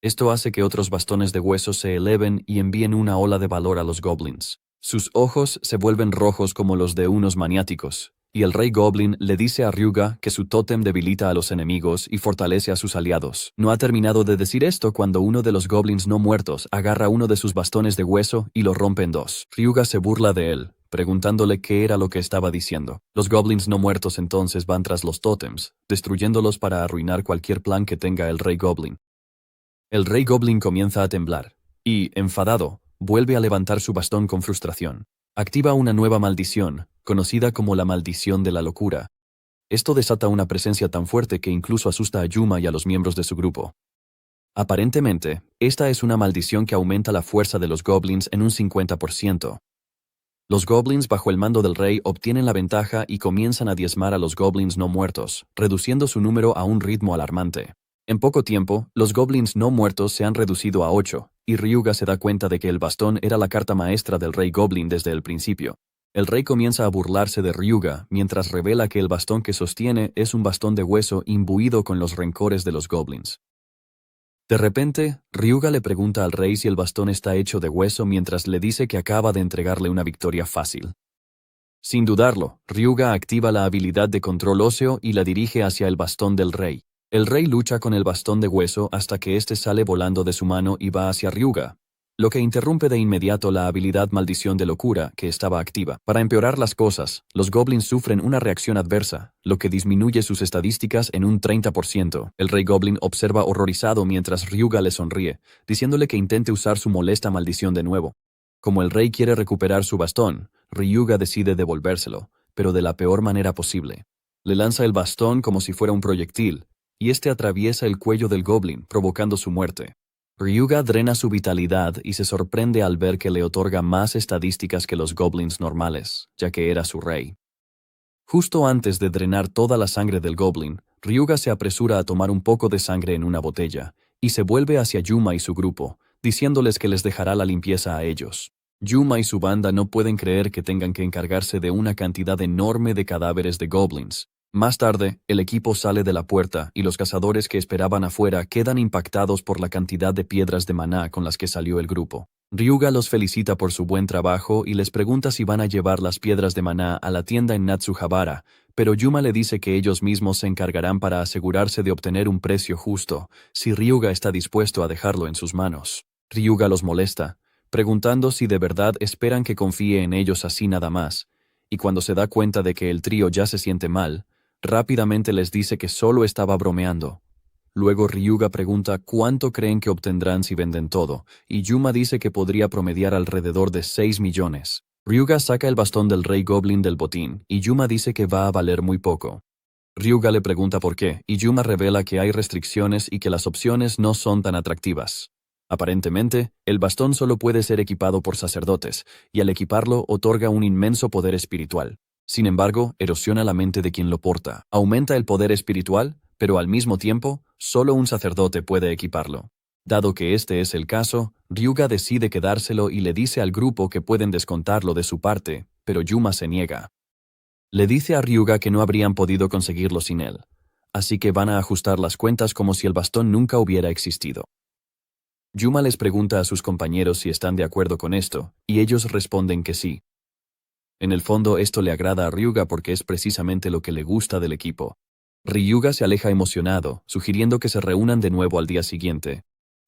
Esto hace que otros bastones de hueso se eleven y envíen una ola de valor a los goblins. Sus ojos se vuelven rojos como los de unos maniáticos, y el rey Goblin le dice a Ryuga que su tótem debilita a los enemigos y fortalece a sus aliados. No ha terminado de decir esto cuando uno de los goblins no muertos agarra uno de sus bastones de hueso y lo rompe en dos. Ryuga se burla de él, preguntándole qué era lo que estaba diciendo. Los goblins no muertos entonces van tras los tótems, destruyéndolos para arruinar cualquier plan que tenga el rey Goblin. El rey Goblin comienza a temblar, y, enfadado, vuelve a levantar su bastón con frustración. Activa una nueva maldición, conocida como la maldición de la locura. Esto desata una presencia tan fuerte que incluso asusta a Yuma y a los miembros de su grupo. Aparentemente, esta es una maldición que aumenta la fuerza de los goblins en un 50%. Los goblins bajo el mando del rey obtienen la ventaja y comienzan a diezmar a los goblins no muertos, reduciendo su número a un ritmo alarmante. En poco tiempo, los goblins no muertos se han reducido a 8, y Ryuga se da cuenta de que el bastón era la carta maestra del rey Goblin desde el principio. El rey comienza a burlarse de Ryuga mientras revela que el bastón que sostiene es un bastón de hueso imbuido con los rencores de los goblins. De repente, Ryuga le pregunta al rey si el bastón está hecho de hueso mientras le dice que acaba de entregarle una victoria fácil. Sin dudarlo, Ryuga activa la habilidad de control óseo y la dirige hacia el bastón del rey. El rey lucha con el bastón de hueso hasta que éste sale volando de su mano y va hacia Ryuga, lo que interrumpe de inmediato la habilidad maldición de locura que estaba activa. Para empeorar las cosas, los goblins sufren una reacción adversa, lo que disminuye sus estadísticas en un 30%. El rey goblin observa horrorizado mientras Ryuga le sonríe, diciéndole que intente usar su molesta maldición de nuevo. Como el rey quiere recuperar su bastón, Ryuga decide devolvérselo, pero de la peor manera posible. Le lanza el bastón como si fuera un proyectil, y este atraviesa el cuello del goblin, provocando su muerte. Ryuga drena su vitalidad y se sorprende al ver que le otorga más estadísticas que los goblins normales, ya que era su rey. Justo antes de drenar toda la sangre del goblin, Ryuga se apresura a tomar un poco de sangre en una botella, y se vuelve hacia Yuma y su grupo, diciéndoles que les dejará la limpieza a ellos. Yuma y su banda no pueden creer que tengan que encargarse de una cantidad enorme de cadáveres de goblins. Más tarde, el equipo sale de la puerta y los cazadores que esperaban afuera quedan impactados por la cantidad de piedras de maná con las que salió el grupo. Ryuga los felicita por su buen trabajo y les pregunta si van a llevar las piedras de maná a la tienda en Natsuhabara, pero Yuma le dice que ellos mismos se encargarán para asegurarse de obtener un precio justo, si Ryuga está dispuesto a dejarlo en sus manos. Ryuga los molesta, preguntando si de verdad esperan que confíe en ellos así nada más, y cuando se da cuenta de que el trío ya se siente mal, rápidamente les dice que solo estaba bromeando. Luego Ryuga pregunta cuánto creen que obtendrán si venden todo, y Yuma dice que podría promediar alrededor de 6 millones. Ryuga saca el bastón del rey Goblin del botín, y Yuma dice que va a valer muy poco. Ryuga le pregunta por qué, y Yuma revela que hay restricciones y que las opciones no son tan atractivas. Aparentemente, el bastón solo puede ser equipado por sacerdotes, y al equiparlo otorga un inmenso poder espiritual. Sin embargo, erosiona la mente de quien lo porta. Aumenta el poder espiritual, pero al mismo tiempo, solo un sacerdote puede equiparlo. Dado que este es el caso, Ryuga decide quedárselo y le dice al grupo que pueden descontarlo de su parte, pero Yuma se niega. Le dice a Ryuga que no habrían podido conseguirlo sin él, así que van a ajustar las cuentas como si el bastón nunca hubiera existido. Yuma les pregunta a sus compañeros si están de acuerdo con esto, y ellos responden que sí. En el fondo esto le agrada a Ryuga porque es precisamente lo que le gusta del equipo. Ryuga se aleja emocionado, sugiriendo que se reúnan de nuevo al día siguiente.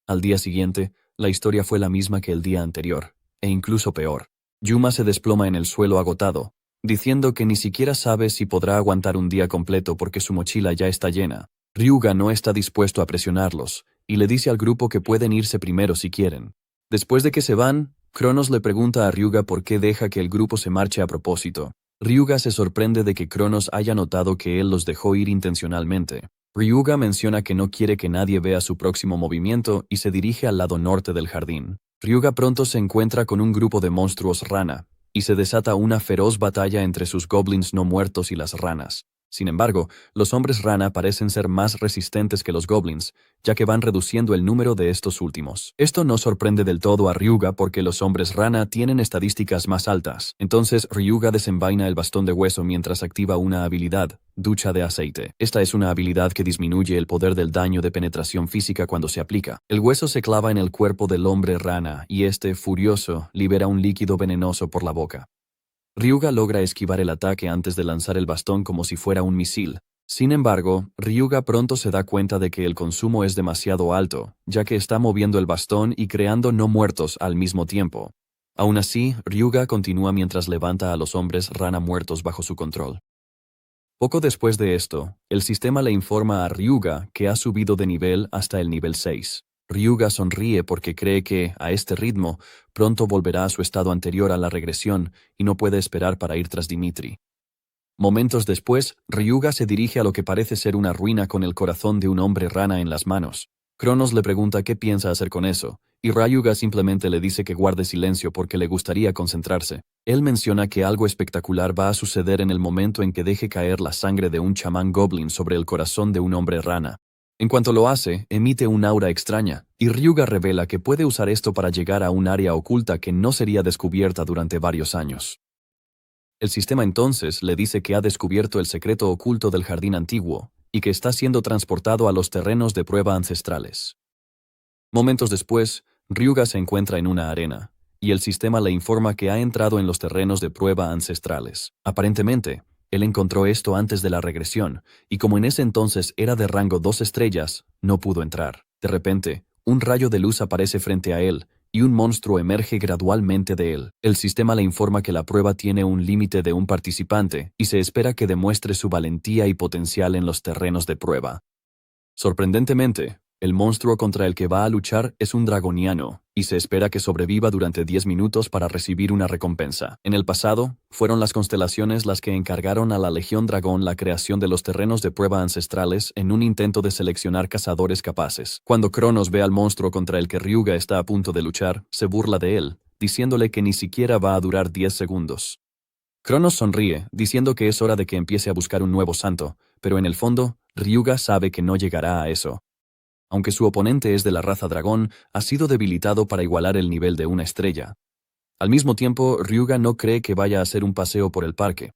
Al día siguiente, la historia fue la misma que el día anterior, e incluso peor. Yuma se desploma en el suelo agotado, diciendo que ni siquiera sabe si podrá aguantar un día completo porque su mochila ya está llena. Ryuga no está dispuesto a presionarlos, y le dice al grupo que pueden irse primero si quieren. Después de que se van, Cronos le pregunta a Ryuga por qué deja que el grupo se marche a propósito. Ryuga se sorprende de que Cronos haya notado que él los dejó ir intencionalmente. Ryuga menciona que no quiere que nadie vea su próximo movimiento y se dirige al lado norte del jardín. Ryuga pronto se encuentra con un grupo de monstruos rana, y se desata una feroz batalla entre sus goblins no muertos y las ranas. Sin embargo, los hombres rana parecen ser más resistentes que los goblins, ya que van reduciendo el número de estos últimos. Esto no sorprende del todo a Ryuga porque los hombres rana tienen estadísticas más altas. Entonces Ryuga desenvaina el bastón de hueso mientras activa una habilidad, ducha de aceite. Esta es una habilidad que disminuye el poder del daño de penetración física cuando se aplica. El hueso se clava en el cuerpo del hombre rana y este, furioso, libera un líquido venenoso por la boca. Ryuga logra esquivar el ataque antes de lanzar el bastón como si fuera un misil. Sin embargo, Ryuga pronto se da cuenta de que el consumo es demasiado alto, ya que está moviendo el bastón y creando no muertos al mismo tiempo. Aún así, Ryuga continúa mientras levanta a los hombres rana muertos bajo su control. Poco después de esto, el sistema le informa a Ryuga que ha subido de nivel hasta el nivel 6. Ryuga sonríe porque cree que, a este ritmo, pronto volverá a su estado anterior a la regresión y no puede esperar para ir tras Dimitri. Momentos después, Ryuga se dirige a lo que parece ser una ruina con el corazón de un hombre rana en las manos. Cronos le pregunta qué piensa hacer con eso, y Ryuga simplemente le dice que guarde silencio porque le gustaría concentrarse. Él menciona que algo espectacular va a suceder en el momento en que deje caer la sangre de un chamán goblin sobre el corazón de un hombre rana. En cuanto lo hace, emite un aura extraña, y Ryuga revela que puede usar esto para llegar a un área oculta que no sería descubierta durante varios años. El sistema entonces le dice que ha descubierto el secreto oculto del jardín antiguo, y que está siendo transportado a los terrenos de prueba ancestrales. Momentos después, Ryuga se encuentra en una arena, y el sistema le informa que ha entrado en los terrenos de prueba ancestrales. Aparentemente, él encontró esto antes de la regresión, y como en ese entonces era de rango 2 estrellas, no pudo entrar. De repente, un rayo de luz aparece frente a él, y un monstruo emerge gradualmente de él. El sistema le informa que la prueba tiene un límite de un participante, y se espera que demuestre su valentía y potencial en los terrenos de prueba. Sorprendentemente, el monstruo contra el que va a luchar es un dragoniano, y se espera que sobreviva durante 10 minutos para recibir una recompensa. En el pasado, fueron las constelaciones las que encargaron a la Legión Dragón la creación de los terrenos de prueba ancestrales en un intento de seleccionar cazadores capaces. Cuando Cronos ve al monstruo contra el que Ryuga está a punto de luchar, se burla de él, diciéndole que ni siquiera va a durar 10 segundos. Cronos sonríe, diciendo que es hora de que empiece a buscar un nuevo santo, pero en el fondo, Ryuga sabe que no llegará a eso. Aunque su oponente es de la raza dragón, ha sido debilitado para igualar el nivel de una estrella. Al mismo tiempo, Ryuga no cree que vaya a hacer un paseo por el parque.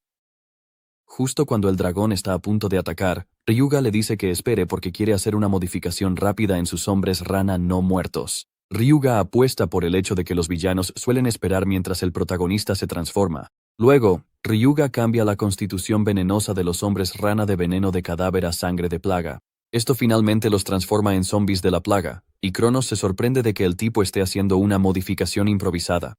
Justo cuando el dragón está a punto de atacar, Ryuga le dice que espere porque quiere hacer una modificación rápida en sus hombres rana no muertos. Ryuga apuesta por el hecho de que los villanos suelen esperar mientras el protagonista se transforma. Luego, Ryuga cambia la constitución venenosa de los hombres rana de veneno de cadáver a sangre de plaga. Esto finalmente los transforma en zombies de la plaga, y Cronos se sorprende de que el tipo esté haciendo una modificación improvisada.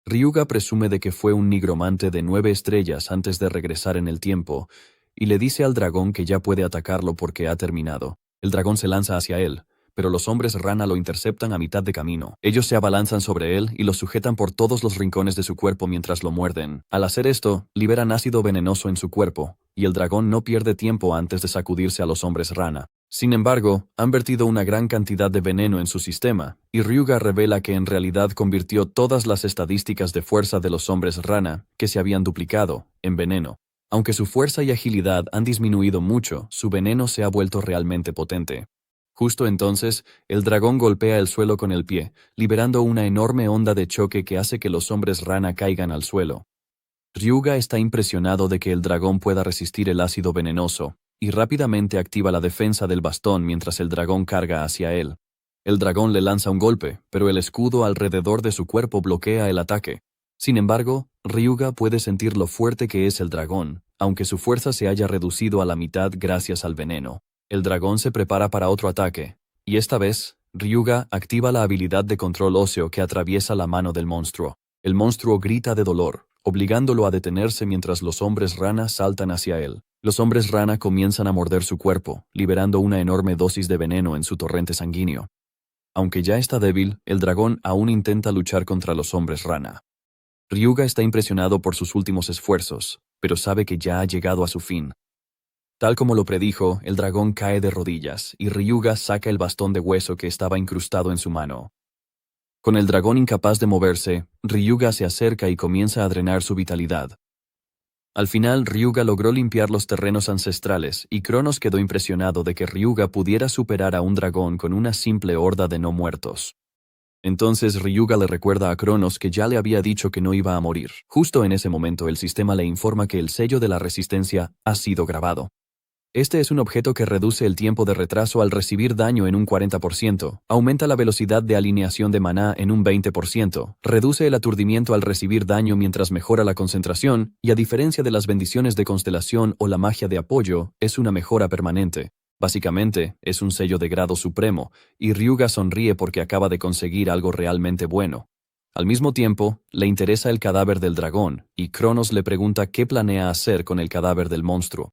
Ryuga presume de que fue un nigromante de 9 estrellas antes de regresar en el tiempo, y le dice al dragón que ya puede atacarlo porque ha terminado. El dragón se lanza hacia él, pero los hombres rana lo interceptan a mitad de camino. Ellos se abalanzan sobre él y lo sujetan por todos los rincones de su cuerpo mientras lo muerden. Al hacer esto, liberan ácido venenoso en su cuerpo, y el dragón no pierde tiempo antes de sacudirse a los hombres rana. Sin embargo, han vertido una gran cantidad de veneno en su sistema, y Ryuga revela que en realidad convirtió todas las estadísticas de fuerza de los hombres rana, que se habían duplicado, en veneno. Aunque su fuerza y agilidad han disminuido mucho, su veneno se ha vuelto realmente potente. Justo entonces, el dragón golpea el suelo con el pie, liberando una enorme onda de choque que hace que los hombres rana caigan al suelo. Ryuga está impresionado de que el dragón pueda resistir el ácido venenoso, y rápidamente activa la defensa del bastón mientras el dragón carga hacia él. El dragón le lanza un golpe, pero el escudo alrededor de su cuerpo bloquea el ataque. Sin embargo, Ryuga puede sentir lo fuerte que es el dragón, aunque su fuerza se haya reducido a la mitad gracias al veneno. El dragón se prepara para otro ataque, y esta vez, Ryuga activa la habilidad de control óseo que atraviesa la mano del monstruo. El monstruo grita de dolor, obligándolo a detenerse mientras los hombres rana saltan hacia él. Los hombres rana comienzan a morder su cuerpo, liberando una enorme dosis de veneno en su torrente sanguíneo. Aunque ya está débil, el dragón aún intenta luchar contra los hombres rana. Ryuga está impresionado por sus últimos esfuerzos, pero sabe que ya ha llegado a su fin. Tal como lo predijo, el dragón cae de rodillas, y Ryuga saca el bastón de hueso que estaba incrustado en su mano. Con el dragón incapaz de moverse, Ryuga se acerca y comienza a drenar su vitalidad. Al final, Ryuga logró limpiar los terrenos ancestrales, y Cronos quedó impresionado de que Ryuga pudiera superar a un dragón con una simple horda de no muertos. Entonces Ryuga le recuerda a Cronos que ya le había dicho que no iba a morir. Justo en ese momento el sistema le informa que el sello de la resistencia ha sido grabado. Este es un objeto que reduce el tiempo de retraso al recibir daño en un 40%, aumenta la velocidad de alineación de maná en un 20%, reduce el aturdimiento al recibir daño mientras mejora la concentración, y a diferencia de las bendiciones de constelación o la magia de apoyo, es una mejora permanente. Básicamente, es un sello de grado supremo, y Ryuga sonríe porque acaba de conseguir algo realmente bueno. Al mismo tiempo, le interesa el cadáver del dragón, y Cronos le pregunta qué planea hacer con el cadáver del monstruo.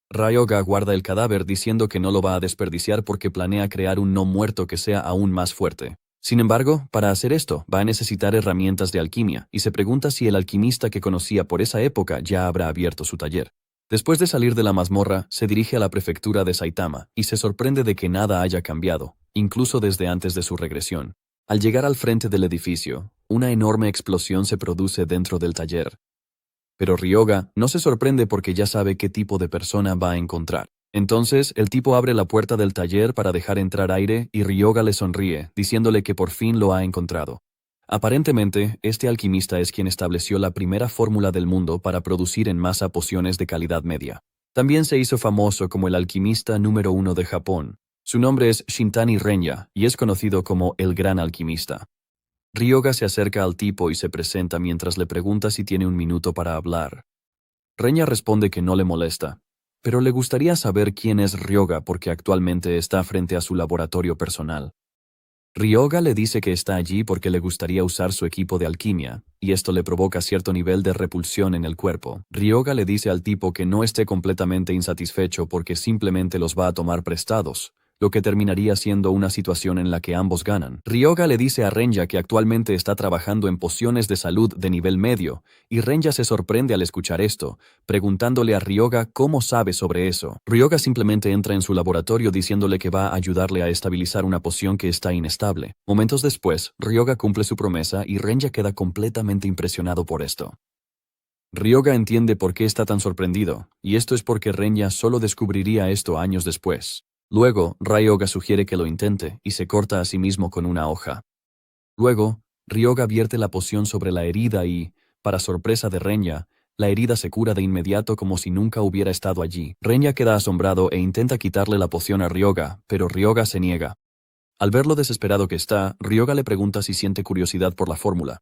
Ryuga guarda el cadáver diciendo que no lo va a desperdiciar porque planea crear un no muerto que sea aún más fuerte. Sin embargo, para hacer esto, va a necesitar herramientas de alquimia, y se pregunta si el alquimista que conocía por esa época ya habrá abierto su taller. Después de salir de la mazmorra, se dirige a la prefectura de Saitama, y se sorprende de que nada haya cambiado, incluso desde antes de su regresión. Al llegar al frente del edificio, una enorme explosión se produce dentro del taller. Pero Ryuga no se sorprende porque ya sabe qué tipo de persona va a encontrar. Entonces, el tipo abre la puerta del taller para dejar entrar aire y Ryuga le sonríe, diciéndole que por fin lo ha encontrado. Aparentemente, este alquimista es quien estableció la primera fórmula del mundo para producir en masa pociones de calidad media. También se hizo famoso como el alquimista número 1 de Japón. Su nombre es Shintani Renya y es conocido como el Gran Alquimista. Ryuga se acerca al tipo y se presenta mientras le pregunta si tiene un minuto para hablar. Renya responde que no le molesta, pero le gustaría saber quién es Ryuga porque actualmente está frente a su laboratorio personal. Ryuga le dice que está allí porque le gustaría usar su equipo de alquimia, y esto le provoca cierto nivel de repulsión en el cuerpo. Ryuga le dice al tipo que no esté completamente insatisfecho porque simplemente los va a tomar prestados, lo que terminaría siendo una situación en la que ambos ganan. Ryuga le dice a Renya que actualmente está trabajando en pociones de salud de nivel medio, y Renya se sorprende al escuchar esto, preguntándole a Ryuga cómo sabe sobre eso. Ryuga simplemente entra en su laboratorio diciéndole que va a ayudarle a estabilizar una poción que está inestable. Momentos después, Ryuga cumple su promesa y Renya queda completamente impresionado por esto. Ryuga entiende por qué está tan sorprendido, y esto es porque Renya solo descubriría esto años después. Luego, Ryuga sugiere que lo intente y se corta a sí mismo con una hoja. Luego, Ryuga vierte la poción sobre la herida y, para sorpresa de Renya, la herida se cura de inmediato como si nunca hubiera estado allí. Renya queda asombrado e intenta quitarle la poción a Ryuga, pero Ryuga se niega. Al ver lo desesperado que está, Ryuga le pregunta si siente curiosidad por la fórmula.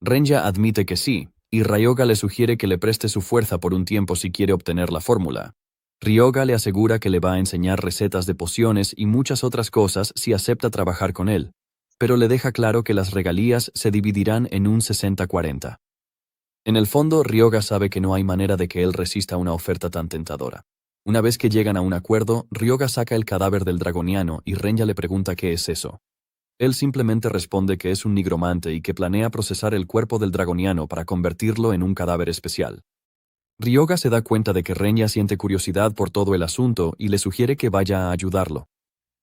Renya admite que sí, y Ryuga le sugiere que le preste su fuerza por un tiempo si quiere obtener la fórmula. Ryuga le asegura que le va a enseñar recetas de pociones y muchas otras cosas si acepta trabajar con él, pero le deja claro que las regalías se dividirán en un 60-40. En el fondo, Ryuga sabe que no hay manera de que él resista una oferta tan tentadora. Una vez que llegan a un acuerdo, Ryuga saca el cadáver del dragoniano y Renya le pregunta qué es eso. Él simplemente responde que es un nigromante y que planea procesar el cuerpo del dragoniano para convertirlo en un cadáver especial. Ryuga se da cuenta de que Renya siente curiosidad por todo el asunto y le sugiere que vaya a ayudarlo.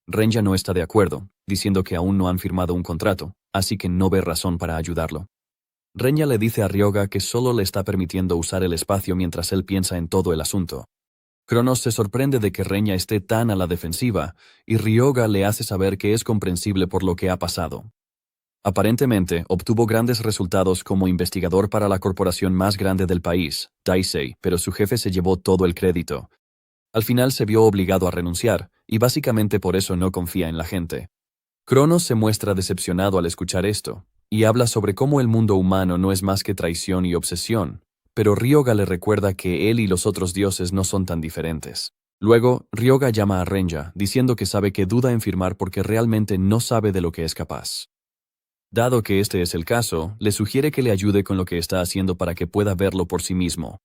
Renya no está de acuerdo, diciendo que aún no han firmado un contrato, así que no ve razón para ayudarlo. Renya le dice a Ryuga que solo le está permitiendo usar el espacio mientras él piensa en todo el asunto. Cronos se sorprende de que Renya esté tan a la defensiva, y Ryuga le hace saber que es comprensible por lo que ha pasado. Aparentemente, obtuvo grandes resultados como investigador para la corporación más grande del país, Daisei, pero su jefe se llevó todo el crédito. Al final se vio obligado a renunciar, y básicamente por eso no confía en la gente. Cronos se muestra decepcionado al escuchar esto, y habla sobre cómo el mundo humano no es más que traición y obsesión, pero Ryuga le recuerda que él y los otros dioses no son tan diferentes. Luego, Ryuga llama a Renya, diciendo que sabe que duda en firmar porque realmente no sabe de lo que es capaz. Dado que este es el caso, le sugiere que le ayude con lo que está haciendo para que pueda verlo por sí mismo.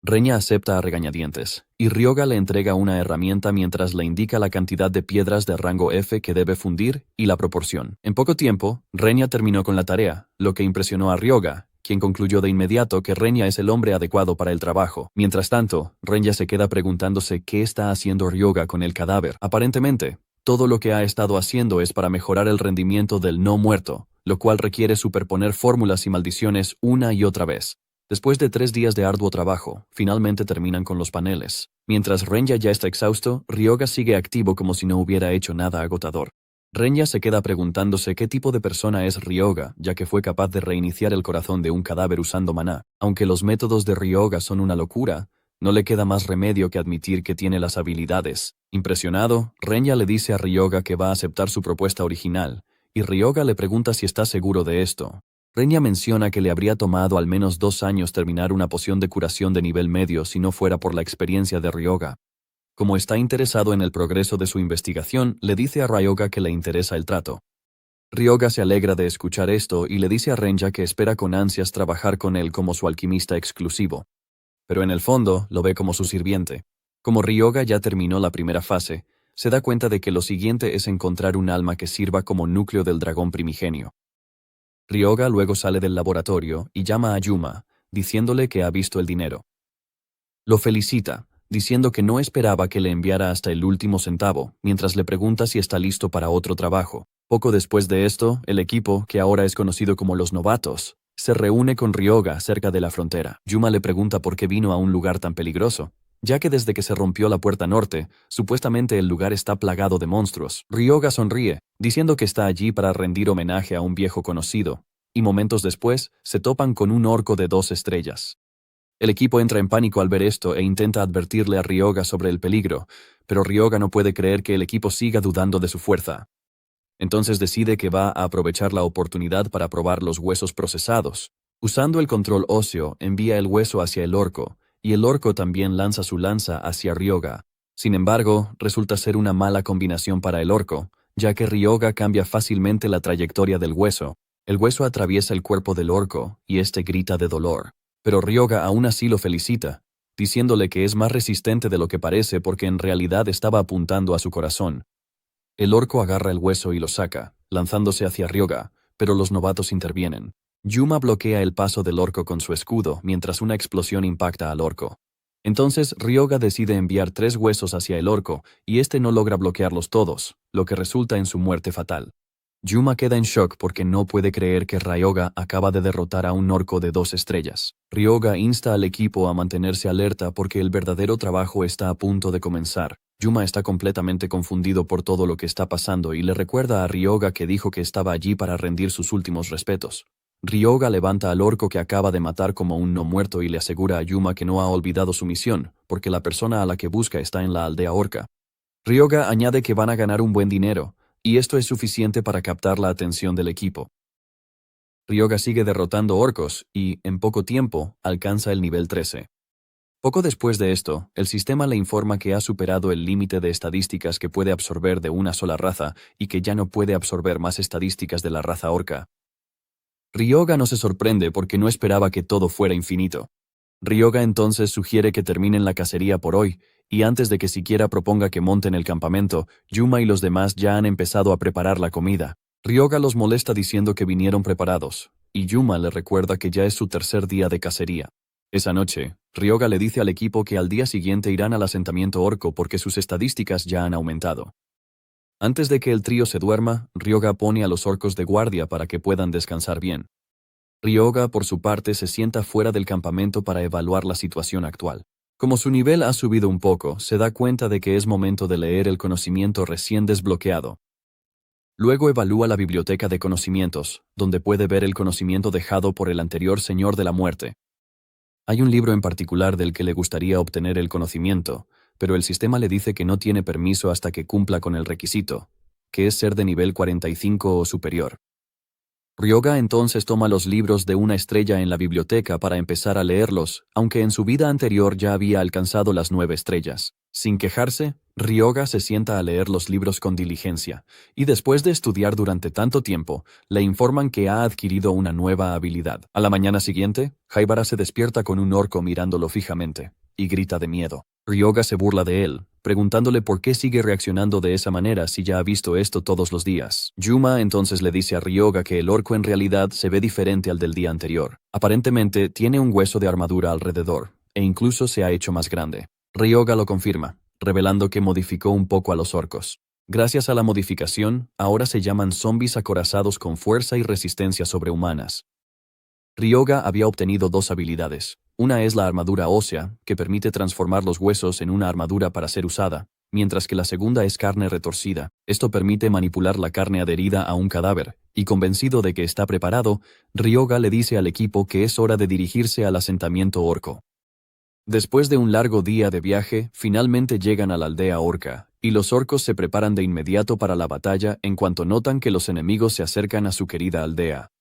Renya acepta a regañadientes, y Ryuga le entrega una herramienta mientras le indica la cantidad de piedras de rango F que debe fundir y la proporción. En poco tiempo, Renya terminó con la tarea, lo que impresionó a Ryuga, quien concluyó de inmediato que Renya es el hombre adecuado para el trabajo. Mientras tanto, Renya se queda preguntándose qué está haciendo Ryoga con el cadáver. Aparentemente, todo lo que ha estado haciendo es para mejorar el rendimiento del no muerto, lo cual requiere superponer fórmulas y maldiciones una y otra vez. Después de 3 días de arduo trabajo, finalmente terminan con los paneles. Mientras Renya ya está exhausto, Ryoga sigue activo como si no hubiera hecho nada agotador. Renya se queda preguntándose qué tipo de persona es Ryoga, ya que fue capaz de reiniciar el corazón de un cadáver usando maná. Aunque los métodos de Ryoga son una locura, no le queda más remedio que admitir que tiene las habilidades. Impresionado, Renya le dice a Ryoga que va a aceptar su propuesta original, y Ryoga le pregunta si está seguro de esto. Renya menciona que le habría tomado al menos 2 años terminar una poción de curación de nivel medio si no fuera por la experiencia de Ryoga. Como está interesado en el progreso de su investigación, le dice a Ryoga que le interesa el trato. Ryoga se alegra de escuchar esto y le dice a Renya que espera con ansias trabajar con él como su alquimista exclusivo. Pero en el fondo, lo ve como su sirviente. Como Ryoga ya terminó la primera fase, se da cuenta de que lo siguiente es encontrar un alma que sirva como núcleo del dragón primigenio. Ryoga luego sale del laboratorio y llama a Yuma, diciéndole que ha visto el dinero. Lo felicita, diciendo que no esperaba que le enviara hasta el último centavo, mientras le pregunta si está listo para otro trabajo. Poco después de esto, el equipo, que ahora es conocido como los novatos, se reúne con Ryoga cerca de la frontera. Yuma le pregunta por qué vino a un lugar tan peligroso, ya que desde que se rompió la puerta norte, supuestamente el lugar está plagado de monstruos. Ryoga sonríe, diciendo que está allí para rendir homenaje a un viejo conocido, y momentos después, se topan con un orco de 2 estrellas. El equipo entra en pánico al ver esto e intenta advertirle a Ryoga sobre el peligro, pero Ryoga no puede creer que el equipo siga dudando de su fuerza. Entonces decide que va a aprovechar la oportunidad para probar los huesos procesados. Usando el control óseo, envía el hueso hacia el orco, y el orco también lanza su lanza hacia Ryoga. Sin embargo, resulta ser una mala combinación para el orco, ya que Ryoga cambia fácilmente la trayectoria del hueso. El hueso atraviesa el cuerpo del orco, y este grita de dolor. Pero Ryoga aún así lo felicita, diciéndole que es más resistente de lo que parece porque en realidad estaba apuntando a su corazón. El orco agarra el hueso y lo saca, lanzándose hacia Ryoga, pero los novatos intervienen. Yuma bloquea el paso del orco con su escudo mientras una explosión impacta al orco. Entonces Ryoga decide enviar 3 huesos hacia el orco y este no logra bloquearlos todos, lo que resulta en su muerte fatal. Yuma queda en shock porque no puede creer que Ryoga acaba de derrotar a un orco de 2 estrellas. Ryoga insta al equipo a mantenerse alerta porque el verdadero trabajo está a punto de comenzar. Yuma está completamente confundido por todo lo que está pasando y le recuerda a Ryoga que dijo que estaba allí para rendir sus últimos respetos. Ryoga levanta al orco que acaba de matar como un no muerto y le asegura a Yuma que no ha olvidado su misión, porque la persona a la que busca está en la aldea orca. Ryoga añade que van a ganar un buen dinero, y esto es suficiente para captar la atención del equipo. Ryoga sigue derrotando orcos y, en poco tiempo, alcanza el nivel 13. Poco después de esto, el sistema le informa que ha superado el límite de estadísticas que puede absorber de una sola raza y que ya no puede absorber más estadísticas de la raza orca. Ryoga no se sorprende porque no esperaba que todo fuera infinito. Ryoga entonces sugiere que terminen la cacería por hoy, y antes de que siquiera proponga que monten el campamento, Yuma y los demás ya han empezado a preparar la comida. Ryoga los molesta diciendo que vinieron preparados, y Yuma le recuerda que ya es su 3er día de cacería. Esa noche, Ryoga le dice al equipo que al día siguiente irán al asentamiento orco porque sus estadísticas ya han aumentado. Antes de que el trío se duerma, Ryoga pone a los orcos de guardia para que puedan descansar bien. Ryoga, por su parte, se sienta fuera del campamento para evaluar la situación actual. Como su nivel ha subido un poco, se da cuenta de que es momento de leer el conocimiento recién desbloqueado. Luego evalúa la biblioteca de conocimientos, donde puede ver el conocimiento dejado por el anterior Señor de la Muerte. Hay un libro en particular del que le gustaría obtener el conocimiento, pero el sistema le dice que no tiene permiso hasta que cumpla con el requisito, que es ser de nivel 45 o superior. Ryoga entonces toma los libros de una estrella en la biblioteca para empezar a leerlos, aunque en su vida anterior ya había alcanzado las 9 estrellas. Sin quejarse, Ryoga se sienta a leer los libros con diligencia, y después de estudiar durante tanto tiempo, le informan que ha adquirido una nueva habilidad. A la mañana siguiente, Haibara se despierta con un orco mirándolo fijamente. y grita de miedo. Ryoga se burla de él, preguntándole por qué sigue reaccionando de esa manera si ya ha visto esto todos los días. Yuma entonces le dice a Ryoga que el orco en realidad se ve diferente al del día anterior. Aparentemente tiene un hueso de armadura alrededor, e incluso se ha hecho más grande. Ryoga lo confirma, revelando que modificó un poco a los orcos. Gracias a la modificación, ahora se llaman zombies acorazados con fuerza y resistencia sobrehumanas. Ryoga había obtenido dos habilidades. Una es la armadura ósea, que permite transformar los huesos en una armadura para ser usada, mientras que la segunda es carne retorcida. Esto permite manipular la carne adherida a un cadáver, y convencido de que está preparado, Ryoga le dice al equipo que es hora de dirigirse al asentamiento orco. Después de un largo día de viaje, finalmente llegan a la aldea orca, y los orcos se preparan de inmediato para la batalla en cuanto notan que los enemigos se acercan a su querida aldea.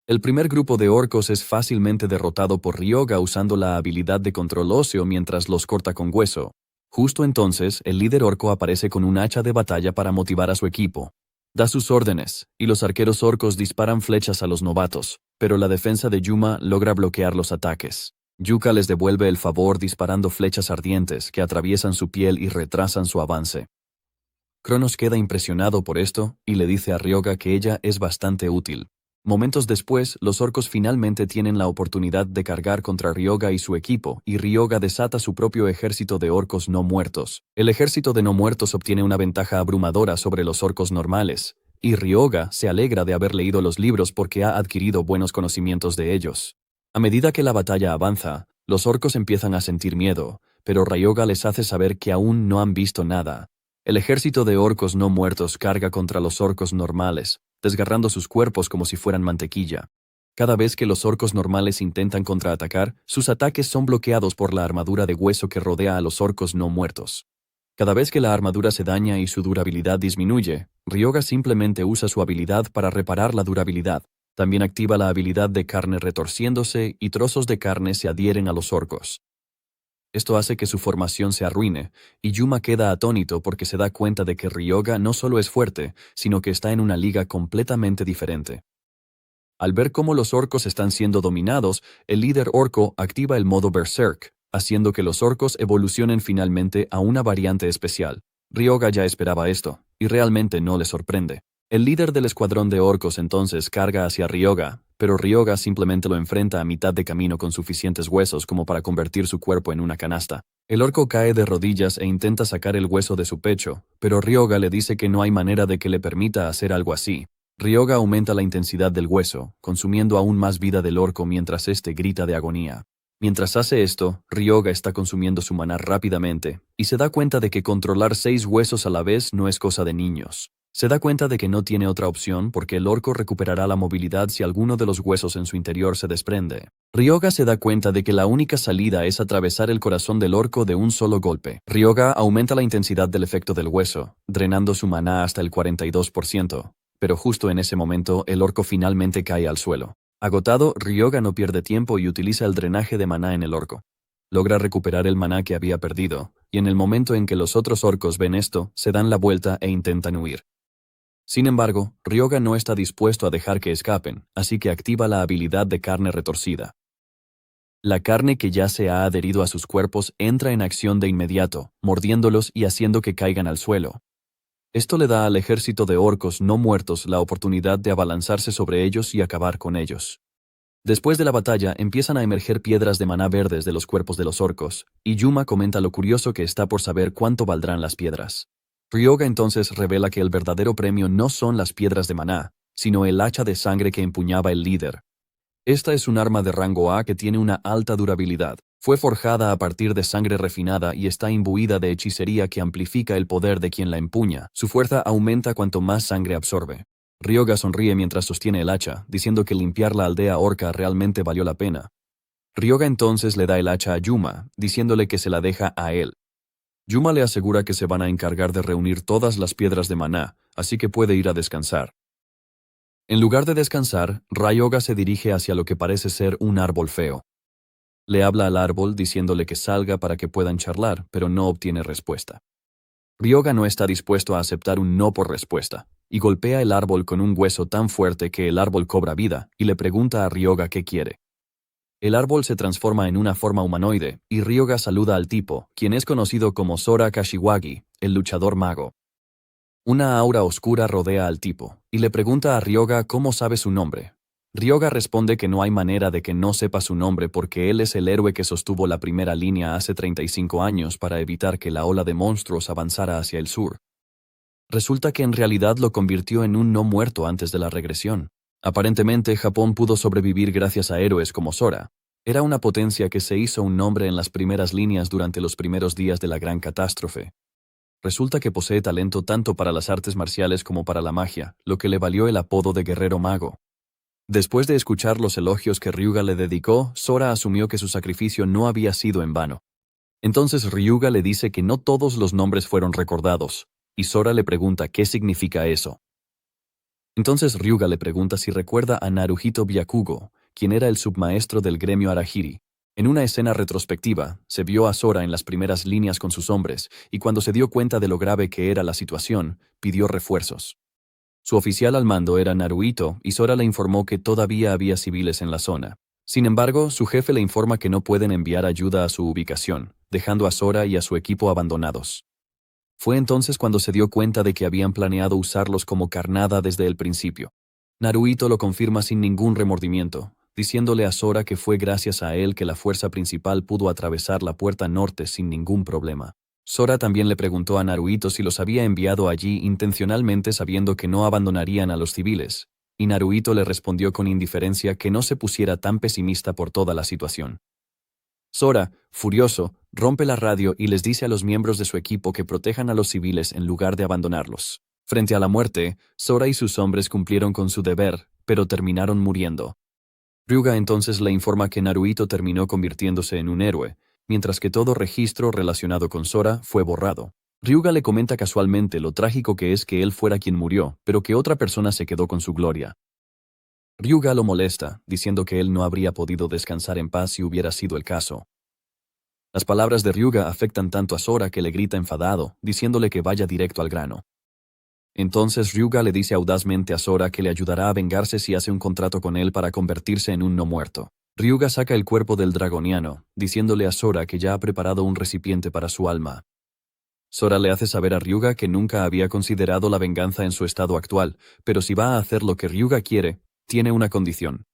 El primer grupo de orcos es fácilmente derrotado por Ryoga usando la habilidad de control óseo mientras los corta con hueso. Justo entonces, el líder orco aparece con un hacha de batalla para motivar a su equipo. Da sus órdenes, y los arqueros orcos disparan flechas a los novatos, pero la defensa de Yuma logra bloquear los ataques. Yuka les devuelve el favor disparando flechas ardientes que atraviesan su piel y retrasan su avance. Cronos queda impresionado por esto y le dice a Ryoga que ella es bastante útil. Momentos después, los orcos finalmente tienen la oportunidad de cargar contra Ryoga y su equipo, y Ryoga desata su propio ejército de orcos no muertos. El ejército de no muertos obtiene una ventaja abrumadora sobre los orcos normales, y Ryoga se alegra de haber leído los libros porque ha adquirido buenos conocimientos de ellos. A medida que la batalla avanza, los orcos empiezan a sentir miedo, pero Ryoga les hace saber que aún no han visto nada. El ejército de orcos no muertos carga contra los orcos normales, desgarrando sus cuerpos como si fueran mantequilla. Cada vez que los orcos normales intentan contraatacar, sus ataques son bloqueados por la armadura de hueso que rodea a los orcos no muertos. Cada vez que la armadura se daña y su durabilidad disminuye, Ryoga simplemente usa su habilidad para reparar la durabilidad. También activa la habilidad de carne retorciéndose y trozos de carne se adhieren a los orcos. Esto hace que su formación se arruine, y Yuma queda atónito porque se da cuenta de que Ryoga no solo es fuerte, sino que está en una liga completamente diferente. Al ver cómo los orcos están siendo dominados, el líder orco activa el modo Berserk, haciendo que los orcos evolucionen finalmente a una variante especial. Ryoga ya esperaba esto, y realmente no le sorprende. El líder del escuadrón de orcos entonces carga hacia Ryoga, pero Ryoga simplemente lo enfrenta a mitad de camino con suficientes huesos como para convertir su cuerpo en una canasta. El orco cae de rodillas e intenta sacar el hueso de su pecho, pero Ryoga le dice que no hay manera de que le permita hacer algo así. Ryoga aumenta la intensidad del hueso, consumiendo aún más vida del orco mientras éste grita de agonía. Mientras hace esto, Ryoga está consumiendo su maná rápidamente, y se da cuenta de que controlar 6 huesos a la vez no es cosa de niños. Se da cuenta de que no tiene otra opción porque el orco recuperará la movilidad si alguno de los huesos en su interior se desprende. Ryoga se da cuenta de que la única salida es atravesar el corazón del orco de un solo golpe. Ryoga aumenta la intensidad del efecto del hueso, drenando su maná hasta el 42%, pero justo en ese momento el orco finalmente cae al suelo. Agotado, Ryoga no pierde tiempo y utiliza el drenaje de maná en el orco. Logra recuperar el maná que había perdido, y en el momento en que los otros orcos ven esto, se dan la vuelta e intentan huir. Sin embargo, Ryoga no está dispuesto a dejar que escapen, así que activa la habilidad de carne retorcida. La carne que ya se ha adherido a sus cuerpos entra en acción de inmediato, mordiéndolos y haciendo que caigan al suelo. Esto le da al ejército de orcos no muertos la oportunidad de abalanzarse sobre ellos y acabar con ellos. Después de la batalla, empiezan a emerger piedras de maná verdes de los cuerpos de los orcos, y Yuma comenta lo curioso que está por saber cuánto valdrán las piedras. Ryoga entonces revela que el verdadero premio no son las piedras de maná, sino el hacha de sangre que empuñaba el líder. Esta es un arma de rango A que tiene una alta durabilidad. Fue forjada a partir de sangre refinada y está imbuida de hechicería que amplifica el poder de quien la empuña. Su fuerza aumenta cuanto más sangre absorbe. Ryoga sonríe mientras sostiene el hacha, diciendo que limpiar la aldea orca realmente valió la pena. Ryoga entonces le da el hacha a Yuma, diciéndole que se la deja a él. Yuma le asegura que se van a encargar de reunir todas las piedras de maná, así que puede ir a descansar. En lugar de descansar, Ryoga se dirige hacia lo que parece ser un árbol feo. Le habla al árbol diciéndole que salga para que puedan charlar, pero no obtiene respuesta. Ryoga no está dispuesto a aceptar un no por respuesta, y golpea el árbol con un hueso tan fuerte que el árbol cobra vida, y le pregunta a Ryoga qué quiere. El árbol se transforma en una forma humanoide, y Ryuga saluda al tipo, quien es conocido como Sora Kashiwagi, el luchador mago. Una aura oscura rodea al tipo, y le pregunta a Ryuga cómo sabe su nombre. Ryuga responde que no hay manera de que no sepa su nombre porque él es el héroe que sostuvo la primera línea hace 35 años para evitar que la ola de monstruos avanzara hacia el sur. Resulta que en realidad lo convirtió en un no muerto antes de la regresión. Aparentemente, Japón pudo sobrevivir gracias a héroes como Sora. Era una potencia que se hizo un nombre en las primeras líneas durante los primeros días de la gran catástrofe. Resulta que posee talento tanto para las artes marciales como para la magia, lo que le valió el apodo de Guerrero Mago. Después de escuchar los elogios que Ryuga le dedicó, Sora asumió que su sacrificio no había sido en vano. Entonces Ryuga le dice que no todos los nombres fueron recordados, y Sora le pregunta qué significa eso. Entonces Ryuga le pregunta si recuerda a Naruhito Byakugo, quien era el submaestro del gremio Arahiri. En una escena retrospectiva, se vio a Sora en las primeras líneas con sus hombres, y cuando se dio cuenta de lo grave que era la situación, pidió refuerzos. Su oficial al mando era Naruhito, y Sora le informó que todavía había civiles en la zona. Sin embargo, su jefe le informa que no pueden enviar ayuda a su ubicación, dejando a Sora y a su equipo abandonados. Fue entonces cuando se dio cuenta de que habían planeado usarlos como carnada desde el principio. Naruhito lo confirma sin ningún remordimiento, diciéndole a Sora que fue gracias a él que la fuerza principal pudo atravesar la puerta norte sin ningún problema. Sora también le preguntó a Naruhito si los había enviado allí intencionalmente sabiendo que no abandonarían a los civiles, y Naruhito le respondió con indiferencia que no se pusiera tan pesimista por toda la situación. Sora, furioso, rompe la radio y les dice a los miembros de su equipo que protejan a los civiles en lugar de abandonarlos. Frente a la muerte, Sora y sus hombres cumplieron con su deber, pero terminaron muriendo. Ryuga entonces le informa que Naruhito terminó convirtiéndose en un héroe, mientras que todo registro relacionado con Sora fue borrado. Ryuga le comenta casualmente lo trágico que es que él fuera quien murió, pero que otra persona se quedó con su gloria. Ryuga lo molesta, diciendo que él no habría podido descansar en paz si hubiera sido el caso. Las palabras de Ryuga afectan tanto a Sora que le grita enfadado, diciéndole que vaya directo al grano. Entonces Ryuga le dice audazmente a Sora que le ayudará a vengarse si hace un contrato con él para convertirse en un no muerto. Ryuga saca el cuerpo del dragoniano, diciéndole a Sora que ya ha preparado un recipiente para su alma. Sora le hace saber a Ryuga que nunca había considerado la venganza en su estado actual, pero si va a hacer lo que Ryuga quiere, tiene una condición.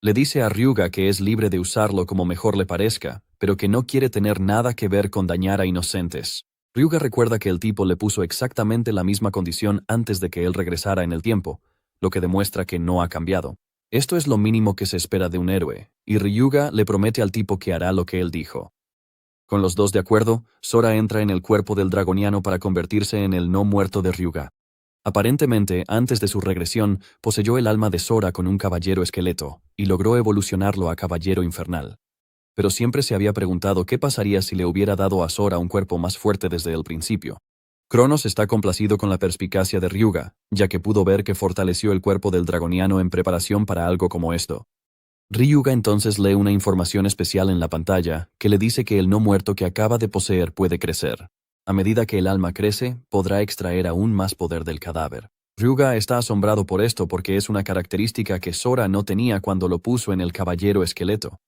Le dice a Ryuga que es libre de usarlo como mejor le parezca, pero que no quiere tener nada que ver con dañar a inocentes. Ryuga recuerda que el tipo le puso exactamente la misma condición antes de que él regresara en el tiempo, lo que demuestra que no ha cambiado. Esto es lo mínimo que se espera de un héroe, y Ryuga le promete al tipo que hará lo que él dijo. Con los dos de acuerdo, Sora entra en el cuerpo del dragoniano para convertirse en el no muerto de Ryuga. Aparentemente, antes de su regresión, poseyó el alma de Sora con un caballero esqueleto, y logró evolucionarlo a caballero infernal. Pero siempre se había preguntado qué pasaría si le hubiera dado a Sora un cuerpo más fuerte desde el principio. Cronos está complacido con la perspicacia de Ryuga, ya que pudo ver que fortaleció el cuerpo del dragoniano en preparación para algo como esto. Ryuga entonces lee una información especial en la pantalla que le dice que el no muerto que acaba de poseer puede crecer. A medida que el alma crece, podrá extraer aún más poder del cadáver. Ryuga está asombrado por esto porque es una característica que Sora no tenía cuando lo puso en el caballero esqueleto.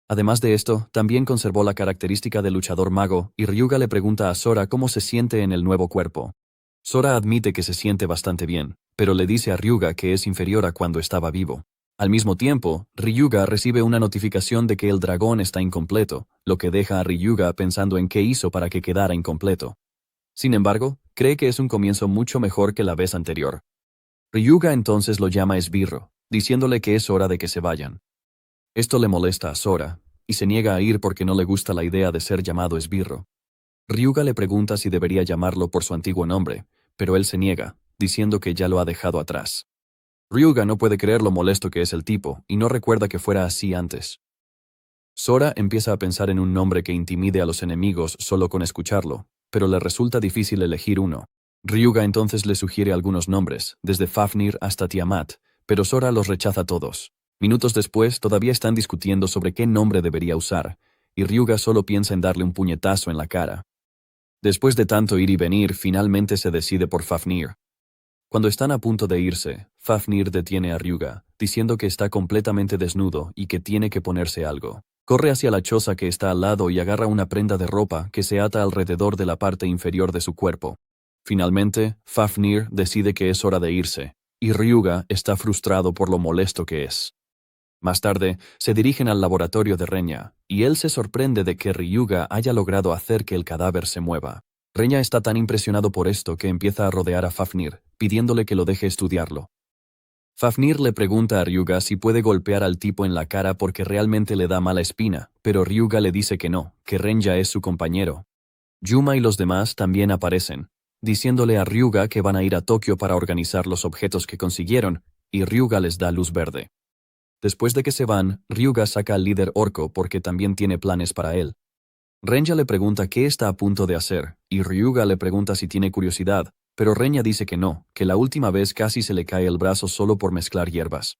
Además de esto, también conservó la característica de luchador mago, y Ryuga le pregunta a Sora cómo se siente en el nuevo cuerpo. Sora admite que se siente bastante bien, pero le dice a Ryuga que es inferior a cuando estaba vivo. Al mismo tiempo, Ryuga recibe una notificación de que el dragón está incompleto, lo que deja a Ryuga pensando en qué hizo para que quedara incompleto. Sin embargo, cree que es un comienzo mucho mejor que la vez anterior. Ryuga entonces lo llama esbirro, diciéndole que es hora de que se vayan. Esto le molesta a Sora, y se niega a ir porque no le gusta la idea de ser llamado esbirro. Ryuga le pregunta si debería llamarlo por su antiguo nombre, pero él se niega, diciendo que ya lo ha dejado atrás. Ryuga no puede creer lo molesto que es el tipo, y no recuerda que fuera así antes. Sora empieza a pensar en un nombre que intimide a los enemigos solo con escucharlo, pero le resulta difícil elegir uno. Ryuga entonces le sugiere algunos nombres, desde Fafnir hasta Tiamat, pero Sora los rechaza todos. Minutos después, todavía están discutiendo sobre qué nombre debería usar, y Ryuga solo piensa en darle un puñetazo en la cara. Después de tanto ir y venir, finalmente se decide por Fafnir. Cuando están a punto de irse, Fafnir detiene a Ryuga, diciendo que está completamente desnudo y que tiene que ponerse algo. Corre hacia la choza que está al lado y agarra una prenda de ropa que se ata alrededor de la parte inferior de su cuerpo. Finalmente, Fafnir decide que es hora de irse, y Ryuga está frustrado por lo molesto que es. Más tarde, se dirigen al laboratorio de Renya, y él se sorprende de que Ryuga haya logrado hacer que el cadáver se mueva. Renya está tan impresionado por esto que empieza a rodear a Fafnir, pidiéndole que lo deje estudiarlo. Fafnir le pregunta a Ryuga si puede golpear al tipo en la cara porque realmente le da mala espina, pero Ryuga le dice que no, que Renya es su compañero. Yuma y los demás también aparecen, diciéndole a Ryuga que van a ir a Tokio para organizar los objetos que consiguieron, y Ryuga les da luz verde. Después de que se van, Ryuga saca al líder orco porque también tiene planes para él. Renya le pregunta qué está a punto de hacer, y Ryuga le pregunta si tiene curiosidad, pero Renya dice que no, que la última vez casi se le cae el brazo solo por mezclar hierbas.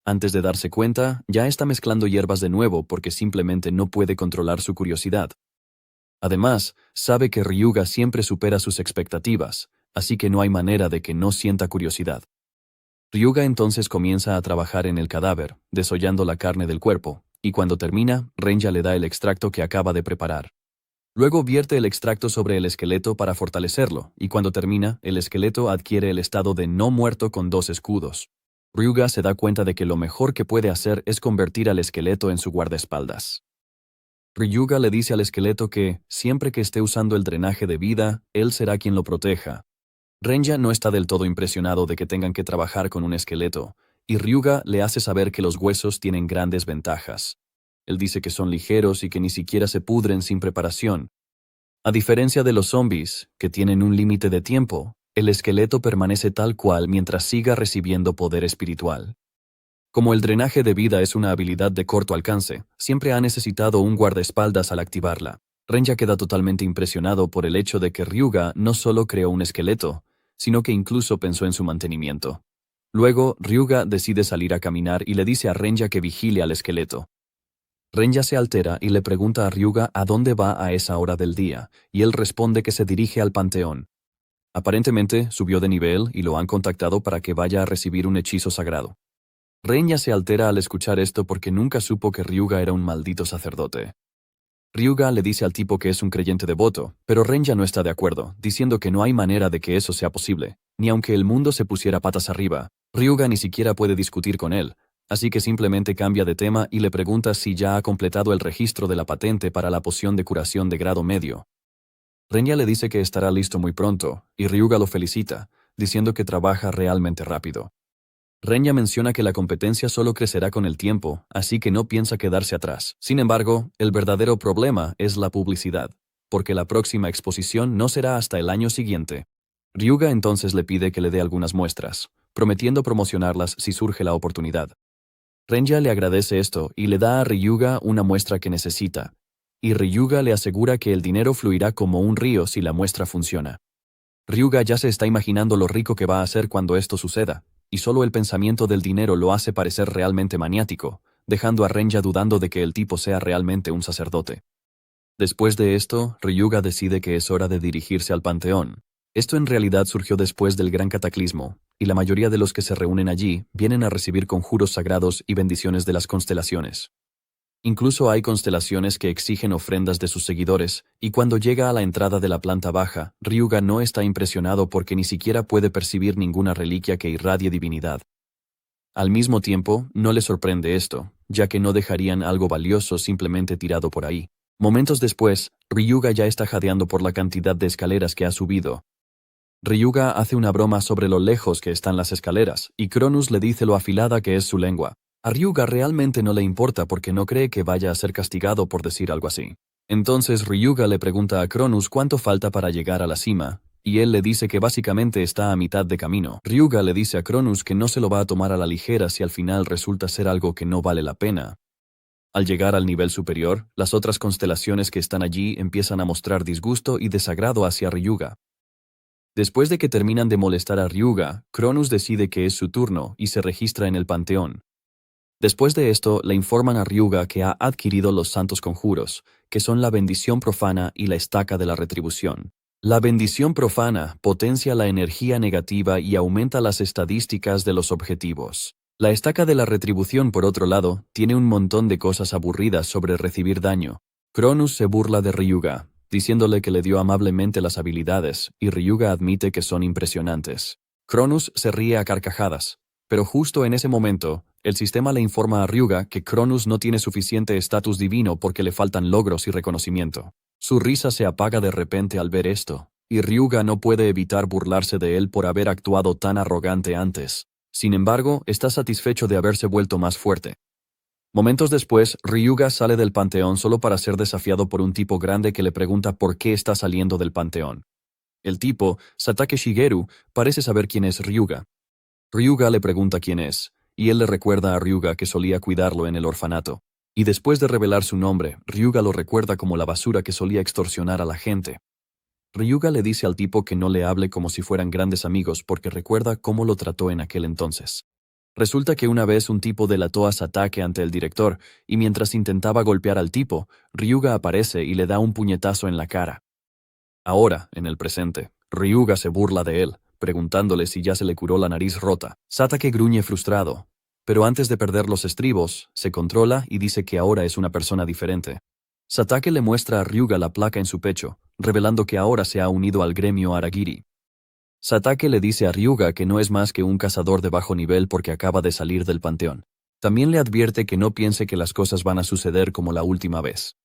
Antes de darse cuenta, ya está mezclando hierbas de nuevo porque simplemente no puede controlar su curiosidad. Además, sabe que Ryuga siempre supera sus expectativas, así que no hay manera de que no sienta curiosidad. Ryuga entonces comienza a trabajar en el cadáver, desollando la carne del cuerpo, y cuando termina, Renya le da el extracto que acaba de preparar. Luego vierte el extracto sobre el esqueleto para fortalecerlo, y cuando termina, el esqueleto adquiere el estado de no muerto con 2 escudos. Ryuga se da cuenta de que lo mejor que puede hacer es convertir al esqueleto en su guardaespaldas. Ryuga le dice al esqueleto que, siempre que esté usando el drenaje de vida, él será quien lo proteja. Renya no está del todo impresionado de que tengan que trabajar con un esqueleto, y Ryuga le hace saber que los huesos tienen grandes ventajas. Él dice que son ligeros y que ni siquiera se pudren sin preparación. A diferencia de los zombies, que tienen un límite de tiempo, el esqueleto permanece tal cual mientras siga recibiendo poder espiritual. Como el drenaje de vida es una habilidad de corto alcance, siempre ha necesitado un guardaespaldas al activarla. Renya queda totalmente impresionado por el hecho de que Ryuga no solo creó un esqueleto, sino que incluso pensó en su mantenimiento. Luego, Ryuga decide salir a caminar y le dice a Renya que vigile al esqueleto. Renya se altera y le pregunta a Ryuga a dónde va a esa hora del día, y él responde que se dirige al panteón. Aparentemente, subió de nivel y lo han contactado para que vaya a recibir un hechizo sagrado. Renya se altera al escuchar esto porque nunca supo que Ryuga era un maldito sacerdote. Ryuga le dice al tipo que es un creyente devoto, pero Renya no está de acuerdo, diciendo que no hay manera de que eso sea posible, ni aunque el mundo se pusiera patas arriba. Ryuga ni siquiera puede discutir con él, así que simplemente cambia de tema y le pregunta si ya ha completado el registro de la patente para la poción de curación de grado medio. Renya le dice que estará listo muy pronto, y Ryuga lo felicita, diciendo que trabaja realmente rápido. Renya menciona que la competencia solo crecerá con el tiempo, así que no piensa quedarse atrás. Sin embargo, el verdadero problema es la publicidad, porque la próxima exposición no será hasta el año siguiente. Ryuga entonces le pide que le dé algunas muestras, prometiendo promocionarlas si surge la oportunidad. Renya le agradece esto y le da a Ryuga una muestra que necesita, y Ryuga le asegura que el dinero fluirá como un río si la muestra funciona. Ryuga ya se está imaginando lo rico que va a ser cuando esto suceda, y solo el pensamiento del dinero lo hace parecer realmente maniático, dejando a Renya dudando de que el tipo sea realmente un sacerdote. Después de esto, Ryuga decide que es hora de dirigirse al panteón. Esto en realidad surgió después del gran cataclismo, y la mayoría de los que se reúnen allí vienen a recibir conjuros sagrados y bendiciones de las constelaciones. Incluso hay constelaciones que exigen ofrendas de sus seguidores, y cuando llega a la entrada de la planta baja, Ryuga no está impresionado porque ni siquiera puede percibir ninguna reliquia que irradie divinidad. Al mismo tiempo, no le sorprende esto, ya que no dejarían algo valioso simplemente tirado por ahí. Momentos después, Ryuga ya está jadeando por la cantidad de escaleras que ha subido. Ryuga hace una broma sobre lo lejos que están las escaleras, y Cronus le dice lo afilada que es su lengua. A Ryuga realmente no le importa porque no cree que vaya a ser castigado por decir algo así. Entonces Ryuga le pregunta a Cronus cuánto falta para llegar a la cima, y él le dice que básicamente está a mitad de camino. Ryuga le dice a Cronus que no se lo va a tomar a la ligera si al final resulta ser algo que no vale la pena. Al llegar al nivel superior, las otras constelaciones que están allí empiezan a mostrar disgusto y desagrado hacia Ryuga. Después de que terminan de molestar a Ryuga, Cronus decide que es su turno y se registra en el panteón. Después de esto, le informan a Ryuga que ha adquirido los santos conjuros, que son la bendición profana y la estaca de la retribución. La bendición profana potencia la energía negativa y aumenta las estadísticas de los objetivos. La estaca de la retribución, por otro lado, tiene un montón de cosas aburridas sobre recibir daño. Cronus se burla de Ryuga, diciéndole que le dio amablemente las habilidades, y Ryuga admite que son impresionantes. Cronus se ríe a carcajadas, pero justo en ese momento, el sistema le informa a Ryuga que Cronus no tiene suficiente estatus divino porque le faltan logros y reconocimiento. Su risa se apaga de repente al ver esto, y Ryuga no puede evitar burlarse de él por haber actuado tan arrogante antes. Sin embargo, está satisfecho de haberse vuelto más fuerte. Momentos después, Ryuga sale del panteón solo para ser desafiado por un tipo grande que le pregunta por qué está saliendo del panteón. El tipo, Satake Shigeru, parece saber quién es Ryuga. Ryuga le pregunta quién es, y él le recuerda a Ryuga que solía cuidarlo en el orfanato. Y después de revelar su nombre, Ryuga lo recuerda como la basura que solía extorsionar a la gente. Ryuga le dice al tipo que no le hable como si fueran grandes amigos porque recuerda cómo lo trató en aquel entonces. Resulta que una vez un tipo delató a Satake ante el director, y mientras intentaba golpear al tipo, Ryuga aparece y le da un puñetazo en la cara. Ahora, en el presente, Ryuga se burla de él, preguntándole si ya se le curó la nariz rota. Satake gruñe frustrado, pero antes de perder los estribos, se controla y dice que ahora es una persona diferente. Satake le muestra a Ryuga la placa en su pecho, revelando que ahora se ha unido al gremio Aragiri. Satake le dice a Ryuga que no es más que un cazador de bajo nivel porque acaba de salir del panteón. También le advierte que no piense que las cosas van a suceder como la última vez.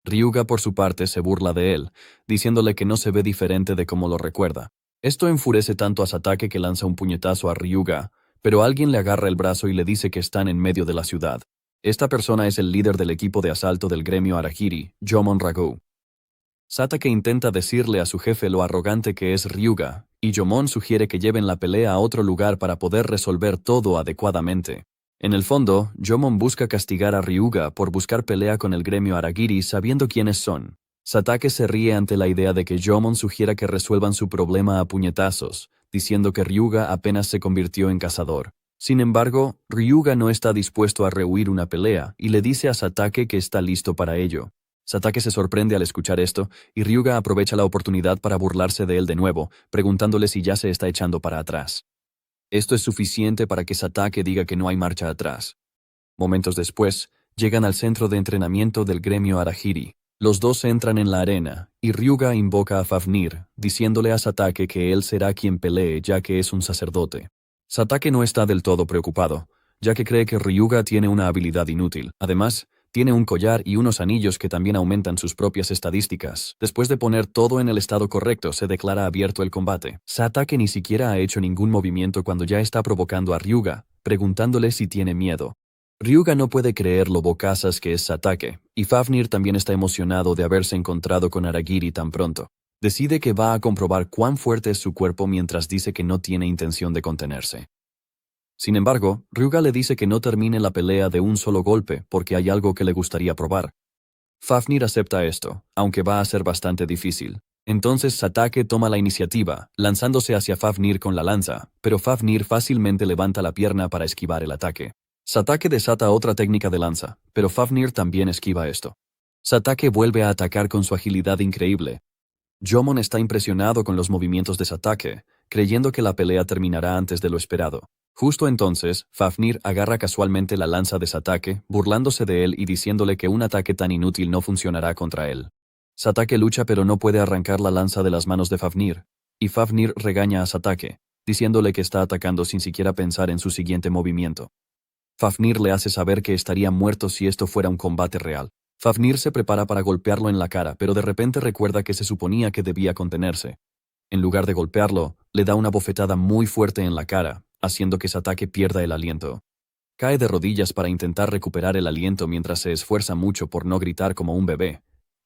Ryuga, por su parte, se burla de él, diciéndole que no se ve diferente de como lo recuerda. Esto enfurece tanto a Satake que lanza un puñetazo a Ryuga, pero alguien le agarra el brazo y le dice que están en medio de la ciudad. Esta persona es el líder del equipo de asalto del gremio Aragiri, Jomon Ragou. Satake intenta decirle a su jefe lo arrogante que es Ryuga, y Jomon sugiere que lleven la pelea a otro lugar para poder resolver todo adecuadamente. En el fondo, Jomon busca castigar a Ryuga por buscar pelea con el gremio Aragiri sabiendo quiénes son. Satake se ríe ante la idea de que Jomon sugiera que resuelvan su problema a puñetazos, diciendo que Ryuga apenas se convirtió en cazador. Sin embargo, Ryuga no está dispuesto a rehuir una pelea y le dice a Satake que está listo para ello. Satake se sorprende al escuchar esto, y Ryuga aprovecha la oportunidad para burlarse de él de nuevo, preguntándole si ya se está echando para atrás. Esto es suficiente para que Satake diga que no hay marcha atrás. Momentos después, llegan al centro de entrenamiento del gremio Aragiri. Los dos entran en la arena, y Ryuga invoca a Fafnir, diciéndole a Satake que él será quien pelee ya que es un sacerdote. Satake no está del todo preocupado, ya que cree que Ryuga tiene una habilidad inútil. Además, tiene un collar y unos anillos que también aumentan sus propias estadísticas. Después de poner todo en el estado correcto, se declara abierto el combate. Satake ni siquiera ha hecho ningún movimiento cuando ya está provocando a Ryuga, preguntándole si tiene miedo. Ryuga no puede creer lo bocazas que es Satake, y Fafnir también está emocionado de haberse encontrado con Aragiri tan pronto. Decide que va a comprobar cuán fuerte es su cuerpo mientras dice que no tiene intención de contenerse. Sin embargo, Ryuga le dice que no termine la pelea de un solo golpe porque hay algo que le gustaría probar. Fafnir acepta esto, aunque va a ser bastante difícil. Entonces Satake toma la iniciativa, lanzándose hacia Fafnir con la lanza, pero Fafnir fácilmente levanta la pierna para esquivar el ataque. Satake desata otra técnica de lanza, pero Fafnir también esquiva esto. Satake vuelve a atacar con su agilidad increíble. Jomon está impresionado con los movimientos de Satake, creyendo que la pelea terminará antes de lo esperado. Justo entonces, Fafnir agarra casualmente la lanza de Satake, burlándose de él y diciéndole que un ataque tan inútil no funcionará contra él. Satake lucha pero no puede arrancar la lanza de las manos de Fafnir, y Fafnir regaña a Satake, diciéndole que está atacando sin siquiera pensar en su siguiente movimiento. Fafnir le hace saber que estaría muerto si esto fuera un combate real. Fafnir se prepara para golpearlo en la cara, pero de repente recuerda que se suponía que debía contenerse. En lugar de golpearlo, le da una bofetada muy fuerte en la cara, haciendo que Satake pierda el aliento. Cae de rodillas para intentar recuperar el aliento mientras se esfuerza mucho por no gritar como un bebé.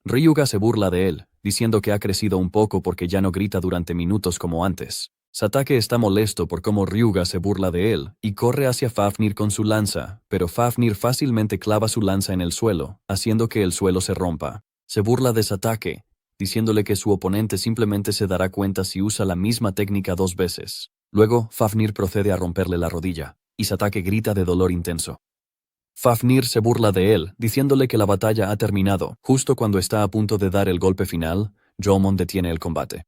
Ryuga se burla de él, diciendo que ha crecido un poco porque ya no grita durante minutos como antes. Satake está molesto por cómo Ryuga se burla de él, y corre hacia Fafnir con su lanza, pero Fafnir fácilmente clava su lanza en el suelo, haciendo que el suelo se rompa. Se burla de Satake, diciéndole que su oponente simplemente se dará cuenta si usa la misma técnica 2 veces. Luego, Fafnir procede a romperle la rodilla, y Satake grita de dolor intenso. Fafnir se burla de él, diciéndole que la batalla ha terminado. Justo cuando está a punto de dar el golpe final, Jomon detiene el combate.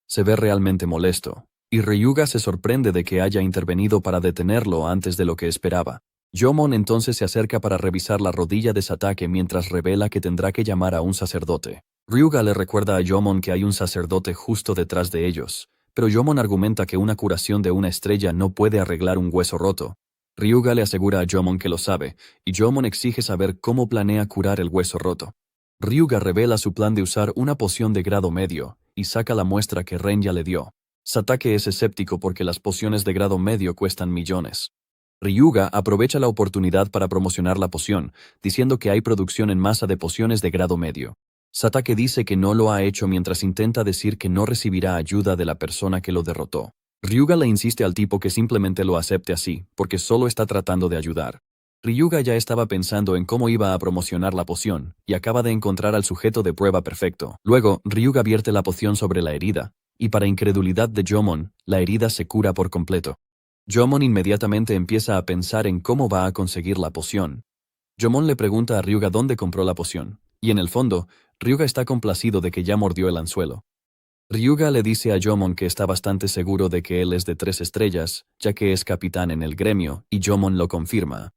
Se ve realmente molesto, y Ryuga se sorprende de que haya intervenido para detenerlo antes de lo que esperaba. Jomon entonces se acerca para revisar la rodilla de Satake mientras revela que tendrá que llamar a un sacerdote. Ryuga le recuerda a Jomon que hay un sacerdote justo detrás de ellos, pero Jomon argumenta que una curación de una estrella no puede arreglar un hueso roto. Ryuga le asegura a Jomon que lo sabe, y Jomon exige saber cómo planea curar el hueso roto. Ryuga revela su plan de usar una poción de grado medio, y saca la muestra que Ren ya le dio. Satake es escéptico porque las pociones de grado medio cuestan millones. Ryuga aprovecha la oportunidad para promocionar la poción, diciendo que hay producción en masa de pociones de grado medio. Satake dice que no lo ha hecho mientras intenta decir que no recibirá ayuda de la persona que lo derrotó. Ryuga le insiste al tipo que simplemente lo acepte así, porque solo está tratando de ayudar. Ryuga ya estaba pensando en cómo iba a promocionar la poción, y acaba de encontrar al sujeto de prueba perfecto. Luego, Ryuga vierte la poción sobre la herida, y para incredulidad de Jomon, la herida se cura por completo. Jomon inmediatamente empieza a pensar en cómo va a conseguir la poción. Jomon le pregunta a Ryuga dónde compró la poción, y en el fondo, Ryuga está complacido de que ya mordió el anzuelo. Ryuga le dice a Jomon que está bastante seguro de que él es de 3 estrellas, ya que es capitán en el gremio, y Jomon lo confirma.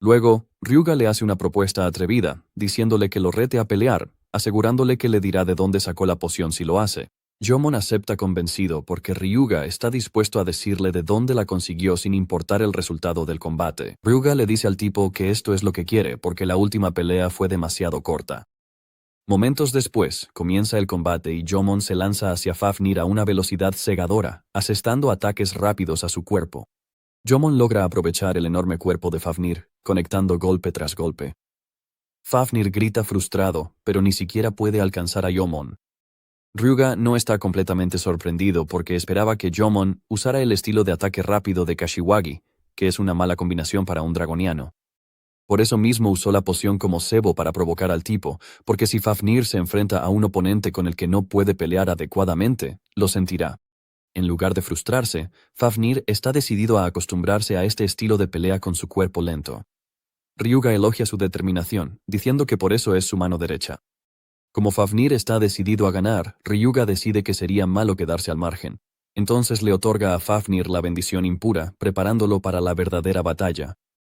Luego, Ryuga le hace una propuesta atrevida, diciéndole que lo rete a pelear, asegurándole que le dirá de dónde sacó la poción si lo hace. Jomon acepta convencido porque Ryuga está dispuesto a decirle de dónde la consiguió sin importar el resultado del combate. Ryuga le dice al tipo que esto es lo que quiere porque la última pelea fue demasiado corta. Momentos después, comienza el combate y Jomon se lanza hacia Fafnir a una velocidad cegadora, asestando ataques rápidos a su cuerpo. Jomon logra aprovechar el enorme cuerpo de Fafnir, conectando golpe tras golpe. Fafnir grita frustrado, pero ni siquiera puede alcanzar a Jomon. Ryuga no está completamente sorprendido porque esperaba que Jomon usara el estilo de ataque rápido de Kashiwagi, que es una mala combinación para un dragoniano. Por eso mismo usó la poción como cebo para provocar al tipo, porque si Fafnir se enfrenta a un oponente con el que no puede pelear adecuadamente, lo sentirá. En lugar de frustrarse, Fafnir está decidido a acostumbrarse a este estilo de pelea con su cuerpo lento. Ryuga elogia su determinación, diciendo que por eso es su mano derecha. Como Fafnir está decidido a ganar, Ryuga decide que sería malo quedarse al margen. Entonces le otorga a Fafnir la bendición impura, preparándolo para la verdadera batalla.